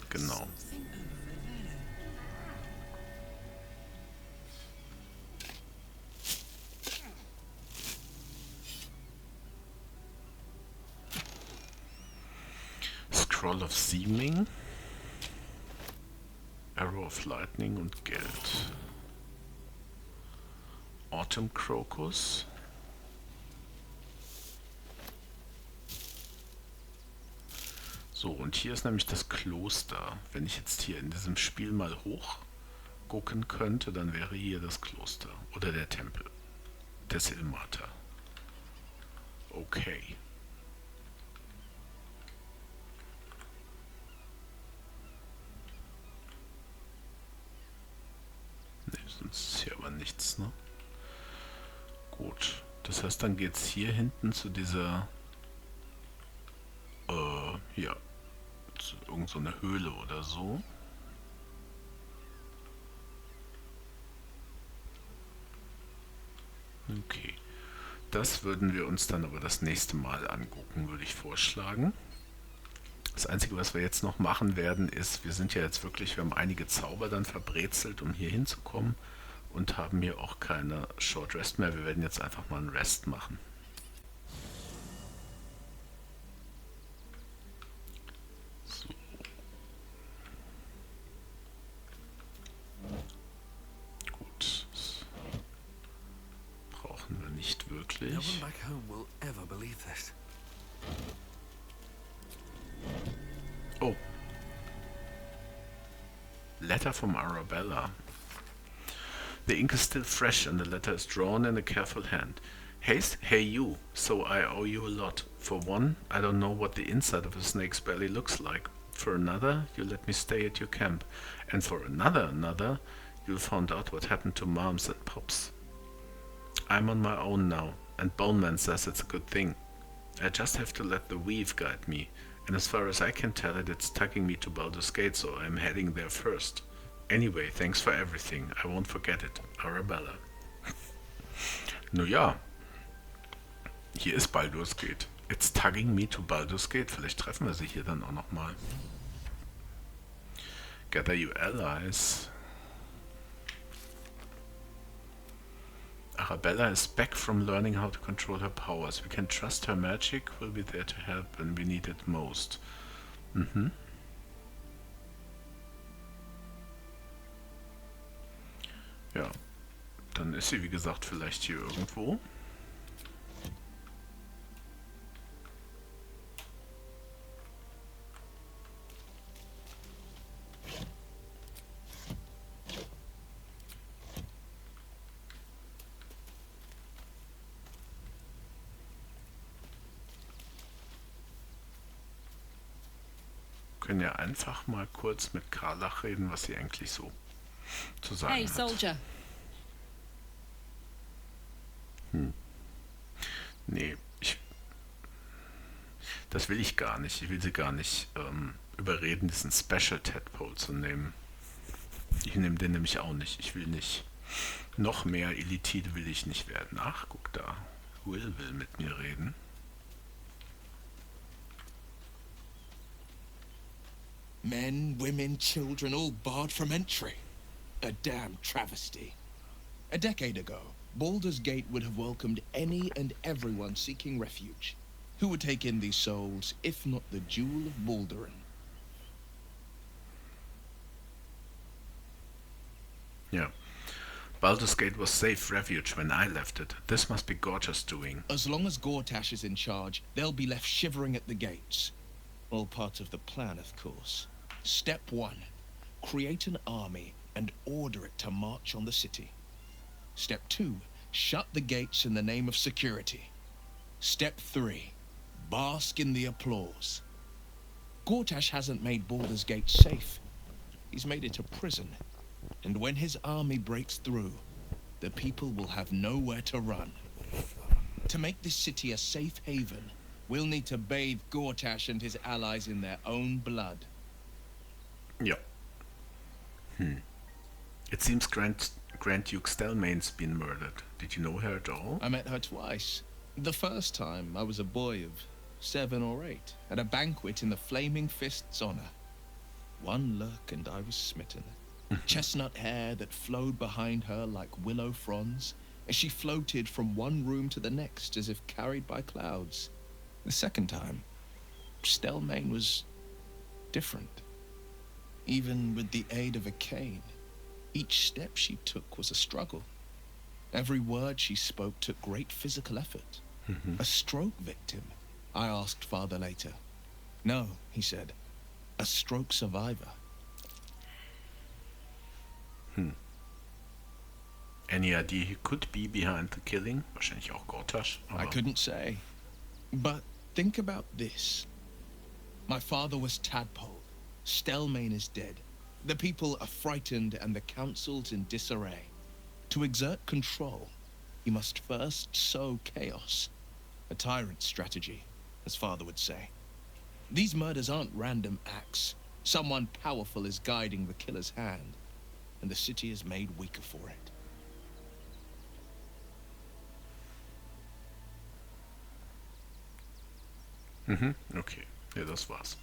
Genau. Scroll of Seeming. Arrow of Lightning und Geld. Autumn Crocus. So, und hier ist nämlich das Kloster. Wenn ich jetzt hier in diesem Spiel mal hoch gucken könnte, dann wäre hier das Kloster. Oder der Tempel des Ilmater. Okay. Ne, sonst ist hier aber nichts, ne? Gut. Das heißt, dann geht es hier hinten zu dieser ja, zu irgend so einer Höhle oder so. Okay. Das würden wir uns dann aber das nächste Mal angucken, würde ich vorschlagen. Das Einzige, was wir jetzt noch machen werden, ist, wir sind ja jetzt wirklich, wir haben einige Zauber dann verbrezelt, um hier hinzukommen und haben hier auch keine Short Rest mehr. Wir werden jetzt einfach mal einen Rest machen. So. Gut. Das brauchen wir nicht wirklich. No one back home will ever believe this. Oh. Letter from Arabella. The ink is still fresh and the letter is drawn in a careful hand. Hey you, so I owe you a lot. For one, I don't know what the inside of a snake's belly looks like. For another, you let me stay at your camp. And for another, you'll find out what happened to Moms and Pops. I'm on my own now, and Boneman says it's a good thing. I just have to let the weave guide me. And as far as I can tell it's tugging me to Baldur's Gate, so I'm heading there first. Anyway, thanks for everything. I won't forget it. Arabella. Naja. Hier ist Baldur's Gate. It's tugging me to Baldur's Gate. Vielleicht treffen wir sie hier dann auch nochmal. Gather you allies. Arabella is back from learning how to control her powers. We can trust her magic will be there to help when we need it most. Mhm. Ja, dann ist sie wie gesagt vielleicht hier irgendwo. können ja einfach mal kurz mit Karlach reden, was sie eigentlich so zu sagen Hey, hat. soldier. Nee, das will ich gar nicht. Ich will sie gar nicht überreden, diesen Special Tadpole zu nehmen. Ich nehme den nämlich auch nicht. Ich will nicht. Noch mehr Elitide will ich nicht werden. Ach, guck da. Will mit mir reden. Men, women, children, all barred from entry. A damn travesty. A decade ago, Baldur's Gate would have welcomed any and everyone seeking refuge. Who would take in these souls, if not the Jewel of Baldurin? Yeah. Baldur's Gate was safe refuge when I left it. This must be Gorta's doing. As long as Gortash is in charge, they'll be left shivering at the gates. All part of the plan, of course. Step 1. Create an army and order it to march on the city. Step 2. Shut the gates in the name of security. Step 3. Bask in the applause. Gortash hasn't made Baldur's Gate safe. He's made it a prison. And when his army breaks through, the people will have nowhere to run. To make this city a safe haven, we'll need to bathe Gortash and his allies in their own blood. Yeah. It seems Grand Duke Stelmane's been murdered. Did you know her at all? I met her twice. The first time, I was a boy of 7 or 8, at a banquet in the Flaming Fist's honor. One look and I was smitten. Chestnut hair that flowed behind her like willow fronds, as she floated from one room to the next as if carried by clouds. The second time, Stelmane was different. Even with the aid of a cane, each step she took was a struggle. Every word she spoke took great physical effort. A stroke victim? I asked Father later. No, he said. A stroke survivor. Any idea who could be behind the killing? Wahrscheinlich auch Gortash. I couldn't say. But think about this. My father was Tadpole. Stelmane is dead. The people are frightened and the council's in disarray. To exert control, you must first sow chaos. A tyrant's strategy, as father would say. These murders aren't random acts. Someone powerful is guiding the killer's hand, and the city is made weaker for it. Okay. Ja, das war's.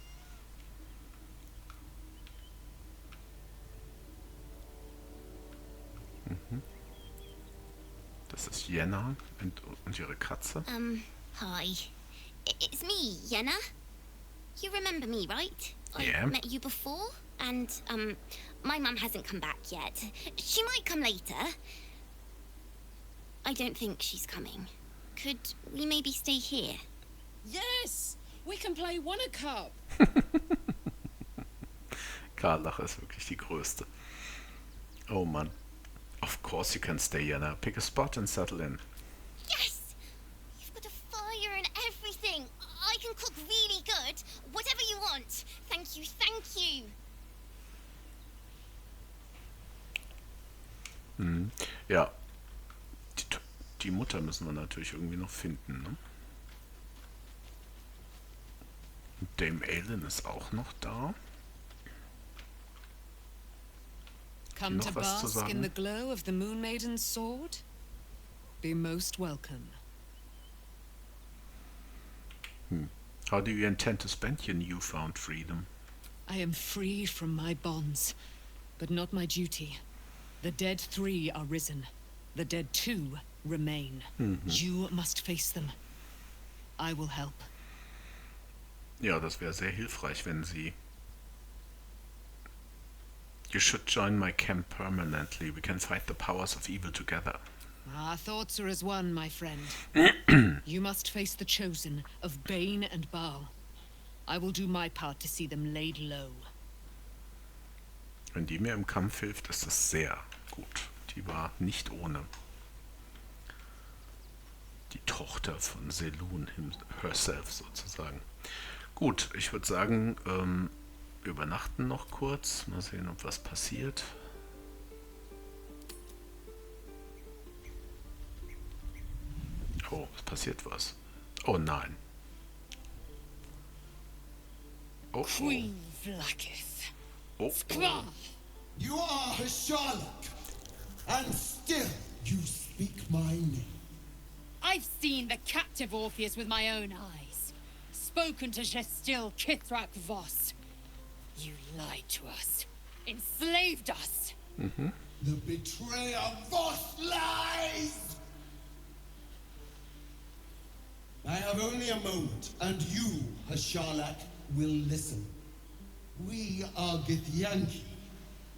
Das ist Jenna und ihre Katze. Hi. It's me, Yenna. You remember me, right? Yeah. I met you before, and, my mum hasn't come back yet. She might come later. I don't think she's coming. Could we maybe stay here? Yes! We can play Wanna Cup. Karlach ist wirklich die größte. Oh Mann. Of course you can stay, Jenna. Pick a spot and settle in. Yes! You've got a fire and everything. I can cook really good. Whatever you want. Thank you, thank you. Ja. Die Mutter müssen wir natürlich irgendwie noch finden, ne? Dame Aelin ist auch noch da. Come to Noch was zu bask in the sagen? glow of the Moon Maiden's sword? Be most welcome. How do you intend to spend your newfound freedom? I am free from my bonds, but not my duty. The dead 3 are risen. The dead 2 remain. You must face them. I will help. Ja, das wäre sehr hilfreich, wenn sie... You should join my camp permanently. We can fight the powers of evil together. Our thoughts are as one, my friend. You must face the chosen of Bane and Baal. I will do my part to see them laid low. Wenn die mir im Kampf hilft, ist das sehr gut. Die war nicht ohne. Die Tochter von Selûne herself sozusagen. Gut, ich würde sagen, übernachten noch kurz. Mal sehen, ob was passiert. Oh, es passiert was. Oh nein. Oh, Queen Vlaakith. oh. Skra! You are a Sherlock, and still you speak my name. I've seen the captive Orpheus with my own eyes. Spoken to Gestil Kithrak Voss. You lied to us. Enslaved us. Mhm. The betrayer Voss lies! I have only a moment, and you, Hasharlak, will listen. We are Githyanki.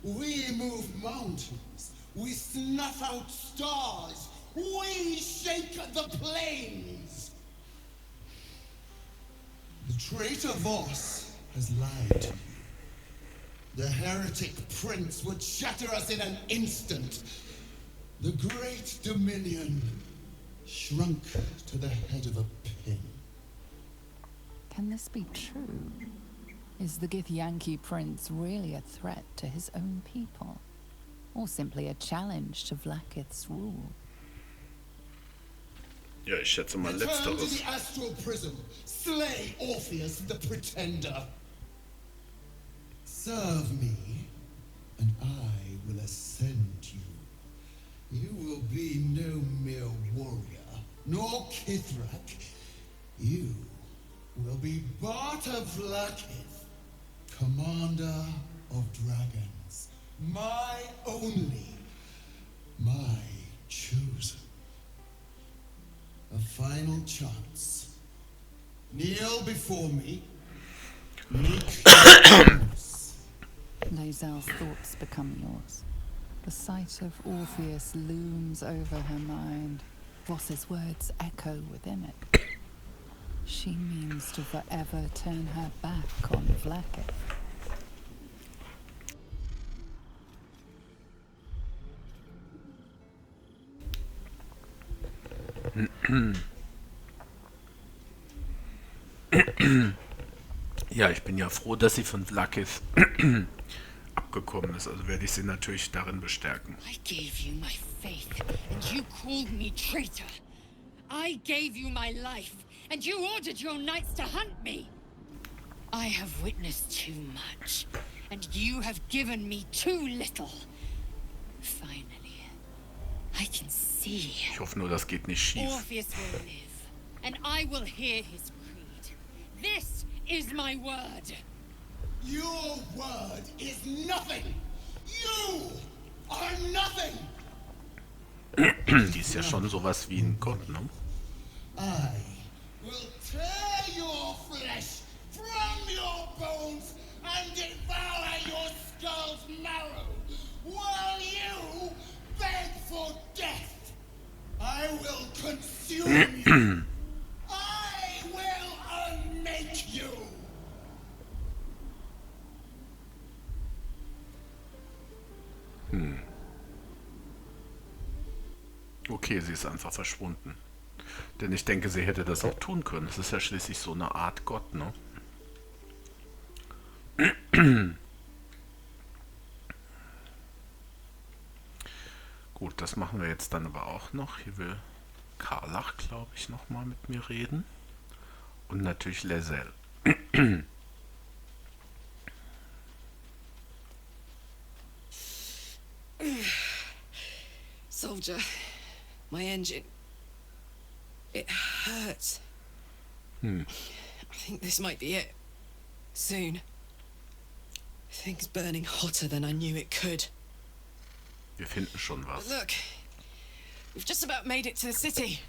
We move mountains. We snuff out stars. We shake the plains. The traitor Voss has lied to you. The heretic prince would shatter us in an instant. The great dominion shrunk to the head of a pin. Can this be true? Is the Githyanki prince really a threat to his own people? Or simply a challenge to Vlaakith's rule? Ja, ich schätze mal Return to letzteres. the astral prism. Slay Orpheus the pretender. Serve me, and I will ascend you. You will be no mere warrior, nor Kithrak. You will be Barta Vlaakith, commander of dragons. My only, my chosen. A final chance. Kneel before me. Meek Lae'zel's thoughts become yours. The sight of Orpheus looms over her mind. Voss's words echo within it. She means to forever turn her back on Vlaakith. Ja, ich bin ja froh, dass sie von Vlaakith abgekommen ist. Also werde ich sie natürlich darin bestärken. I gave you my faith, and you called me traitor. I gave you my life, and you ordered your knights to hunt me. I have witnessed too much, and you have given me too little. Finally, I can see. Ich hoffe nur, das geht nicht schief. Orpheus will live, and I will hear his creed. This is my word. Your word is nothing. You are nothing. Die ist ja schon sowas wie ein Gott, ne? I will tear your flesh from your bones and devour your skull's marrow while you beg for death. I will consume you. I will unmake you. Okay, sie ist einfach verschwunden. Denn ich denke, sie hätte das auch tun können. Es ist ja schließlich so eine Art Gott, ne? Gut, das machen wir jetzt dann aber auch noch. Hier will Karlach, glaube ich, nochmal mit mir reden. Und natürlich Lae'zel. Soldier, my engine. It hurts. I think this might be it. Soon. Things burning hotter than I knew it could. Wir finden schon was. But look, we've just about made it to the city.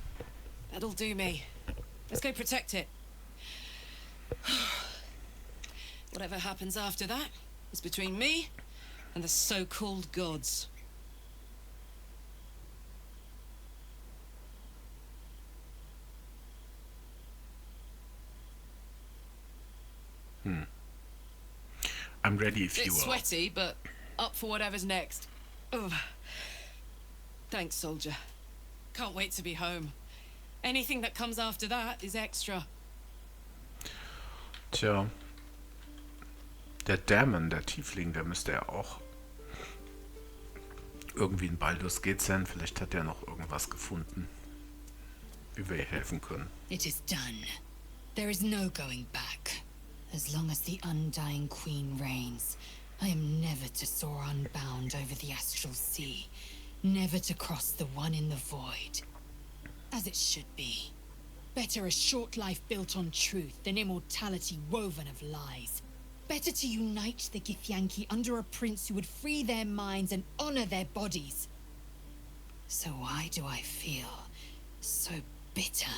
That'll do me. Let's go protect it. Whatever happens after that is between me and the so-called gods. I'm ready if Bit you are. sweaty, but up for whatever's next. Ugh. Thanks, soldier. Can't wait to be home. Anything that comes after that is extra. Tja. Der Dämon, der Tiefling, der müsste ja auch irgendwie in Baldur's Gate sein. Vielleicht hat er noch irgendwas gefunden, wie wir ihr helfen können. It is done. There is no going back. As long as the undying queen reigns, I am never to soar unbound over the astral sea, never to cross the one in the void. As it should be. Better a short life built on truth than immortality woven of lies. Better to unite the Githyanki under a prince who would free their minds and honor their bodies. So why do I feel so bitter?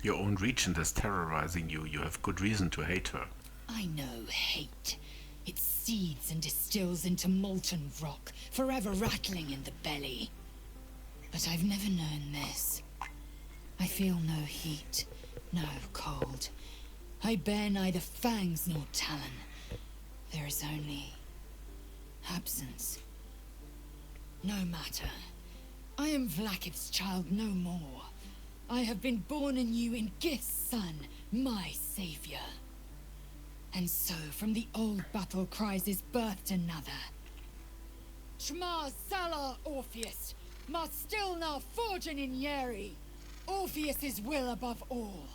Your own regent is terrorizing you. You have good reason to hate her. I know hate. It seethes and distills into molten rock, forever rattling in the belly. But I've never known this. I feel no heat, no cold. I bear neither fangs nor talon. There is only absence. No matter. I am Vlakith's child no more. I have been born anew in Gith's son, my savior. And so from the old battle cries is birthed another. Shma Salar Orpheus, Ma Stilnar Forgin in Yeri. Orpheus's will above all.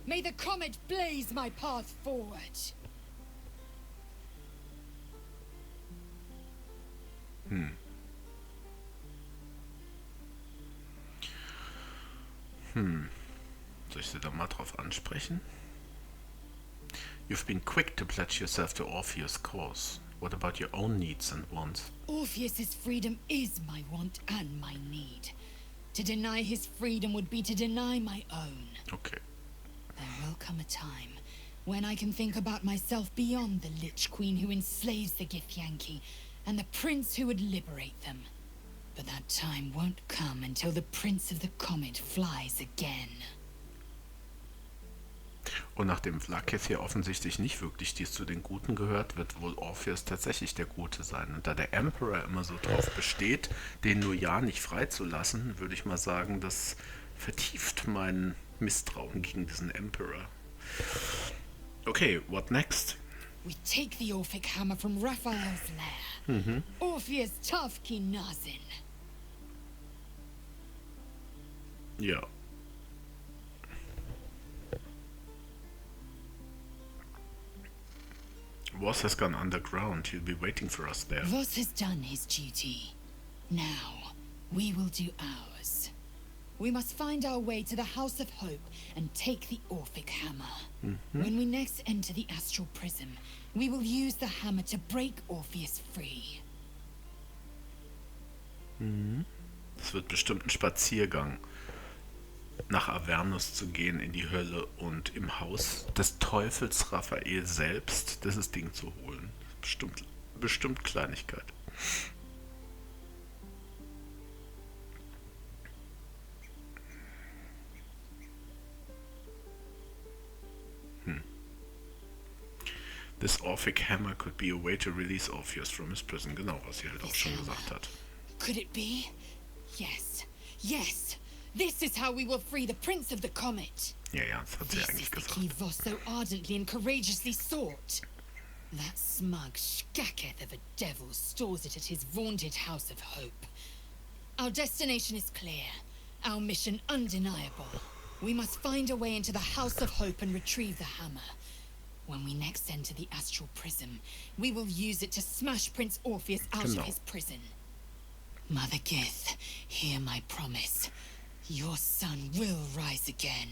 May the comet blaze my path forward. Soll ich sie da mal drauf ansprechen? You've been quick to pledge yourself to Orpheus' cause. What about your own needs and wants? Orpheus's freedom is my want and my need. To deny his freedom would be to deny my own. Okay. There will come a time when I can think about myself beyond the Lich Queen who enslaves the Githyanki and the prince who would liberate them. But that time won't come until the Prince of the Comet flies again. Und nachdem Vlakith hier offensichtlich nicht wirklich dies zu den Guten gehört, wird wohl Orpheus tatsächlich der Gute sein. Und da der Emperor immer so drauf besteht, den nur ja nicht freizulassen, würde ich mal sagen, das vertieft mein Misstrauen gegen diesen Emperor. Okay, what next? We take the Orphic hammer from Raphael's lair. Orpheus Tafki Nazin. Ja. Voss has gone underground. He'll be waiting for us there. Voss has done his duty. Now, we will do ours. We must find our way to the House of Hope and take the Orphic hammer. When we next enter the Astral Prism, we will use the hammer to break Orpheus free. Es wird bestimmt ein Spaziergang, nach Avernus zu gehen in die Hölle und im Haus des Teufels Raphael selbst dieses Ding zu holen. Bestimmt Kleinigkeit. This Orphic hammer could be a way to release Orpheus from his prison. Genau, was sie halt auch schon gesagt hat. Could it be? Yes. Yes. This is how we will free the Prince of the Comet. Ja, das hat sie eigentlich gesagt. This is the key Voss so ardently and courageously sought. That smug skaketh of a devil stores it at his vaunted House of Hope. Our destination is clear. Our mission undeniable. We must find a way into the House of Hope and retrieve the hammer. When we next enter the Astral Prism, we will use it to smash Prince Orpheus out of his prison. Mother Gith, hear my promise. Your son will rise again.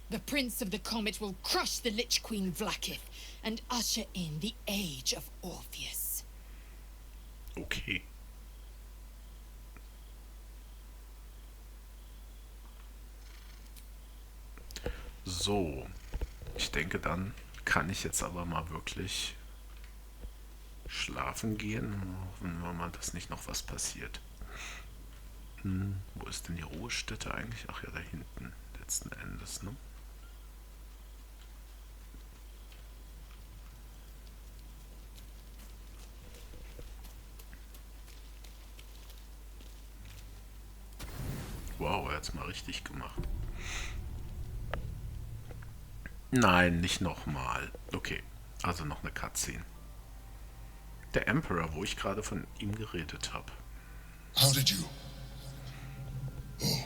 The Prince of the Comet will crush the Lich Queen Vlakith and usher in the Age of Orpheus. Okay. So, ich denke, dann kann ich jetzt aber mal wirklich schlafen gehen. Hoffen wir mal, dass nicht noch was passiert. Wo ist denn die Ruhestätte eigentlich? Ach ja, da hinten, letzten Endes, ne? Wow. Wow, er hat's mal richtig gemacht. Nein, nicht nochmal. Okay, also noch eine Cutscene. Der Emperor, wo ich gerade von ihm geredet habe. How did you? Oh,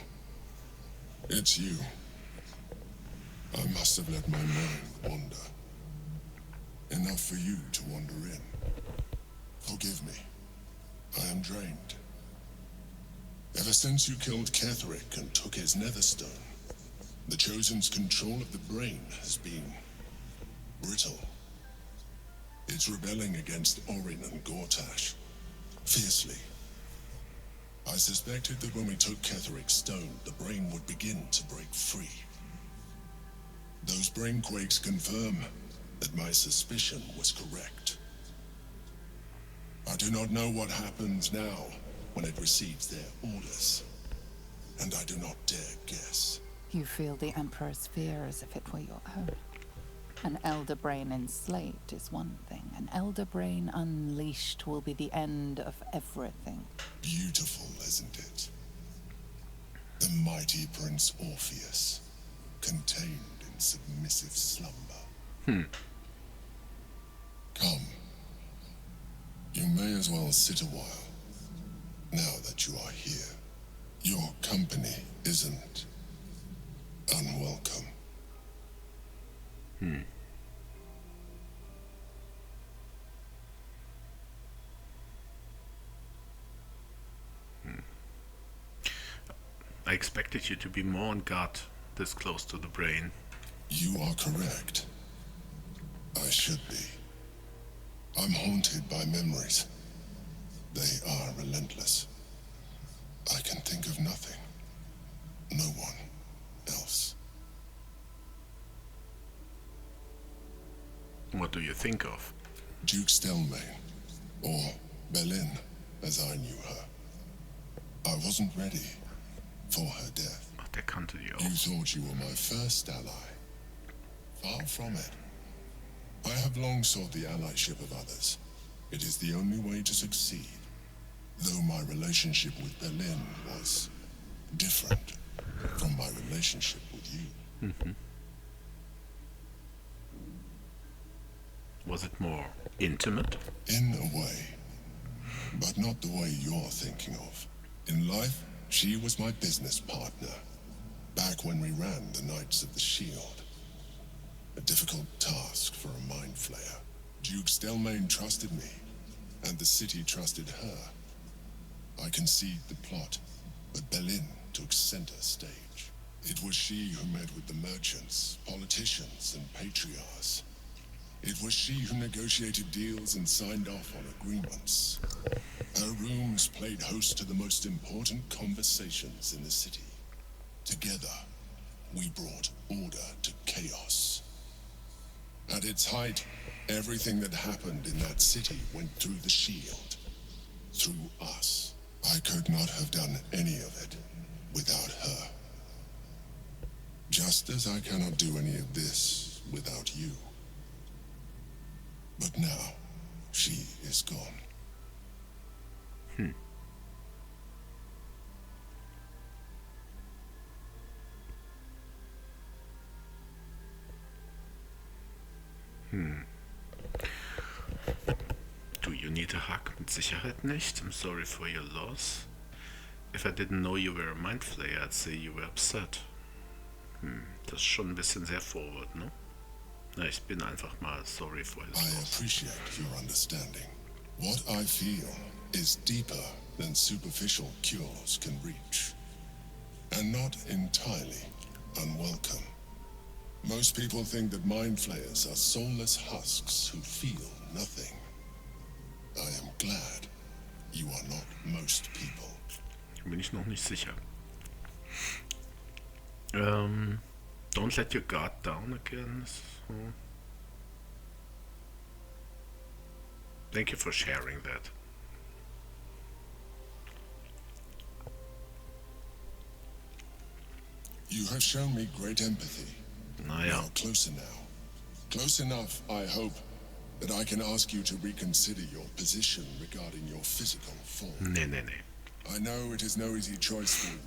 it's you. I must have let my mind wander. Enough for you to wander in. Forgive me. I am drained. Ever since you killed Ketherick and took his netherstone, the Chosen's control of the brain has been brittle. It's rebelling against Orin and Gortash fiercely. I suspected that when we took Ketherick's stone, the brain would begin to break free. Those brain quakes confirm that my suspicion was correct. I do not know what happens now when it receives their orders, and I do not dare guess. You feel the Emperor's fear as if it were your own. An elder brain enslaved is one thing. An elder brain unleashed will be the end of everything. Beautiful, isn't it? The mighty Prince Orpheus, contained in submissive slumber. Come. You may as well sit a while, now that you are here. Your company isn't unwelcome. I expected you to be more on guard this close to the brain. You are correct. I should be. I'm haunted by memories. They are relentless. I can think of nothing. No one else. What do you think of? Duke Stelmane, or Berlin, as I knew her. I wasn't ready for her death. Ach, der kannte die auch. You thought you were my first ally. Far from it. I have long sought the allyship of others. It is the only way to succeed. Though my relationship with Berlin was different from my relationship with you. Was it more intimate? In a way, but not the way you're thinking of. In life, she was my business partner, back when we ran the Knights of the Shield. A difficult task for a mind flayer. Duke Stelmane trusted me, and the city trusted her. I conceived the plot, but Berlin took center stage. It was she who met with the merchants, politicians, and patriarchs. It was she who negotiated deals and signed off on agreements. Her rooms played host to the most important conversations in the city. Together, we brought order to chaos. At its height, everything that happened in that city went through the shield. Through us. I could not have done any of it without her. Just as I cannot do any of this without you. But now, she is gone. Do you need a hug? Mit Sicherheit nicht. I'm sorry for your loss. If I didn't know you were a mind flayer, I'd say you were upset. Das ist schon ein bisschen sehr forward, ne? Na, ich bin einfach mal sorry for his I loss. appreciate your understanding. What I feel is deeper than superficial cures can reach. And not entirely unwelcome. Most people think that mind flayers are soulless husks who feel nothing. I am glad you are not most people. Bin ich noch nicht sicher. Don't let your guard down again. So. Thank you for sharing that. You have shown me great empathy. Naja. You are closer now. Close enough, I hope, that I can ask you to reconsider your position regarding your physical form. Nee. I know it is no easy choice for you,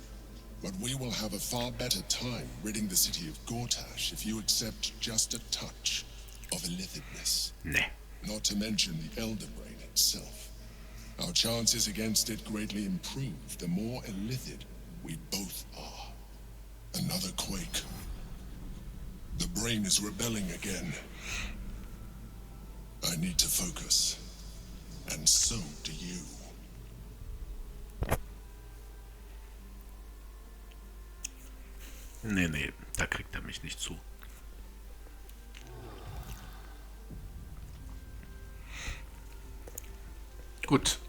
But we will have a far better time ridding the city of Gortash if you accept just a touch of illithidness. Nee. Not to mention the Elder Brain itself. Our chances against it greatly improve the more illithid we both are. Another quake. The brain is rebelling again. I need to focus. And so do you. Nee, da kriegt er mich nicht zu. Gut.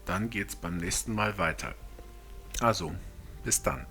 Dann geht's beim nächsten Mal weiter. Also, bis dann.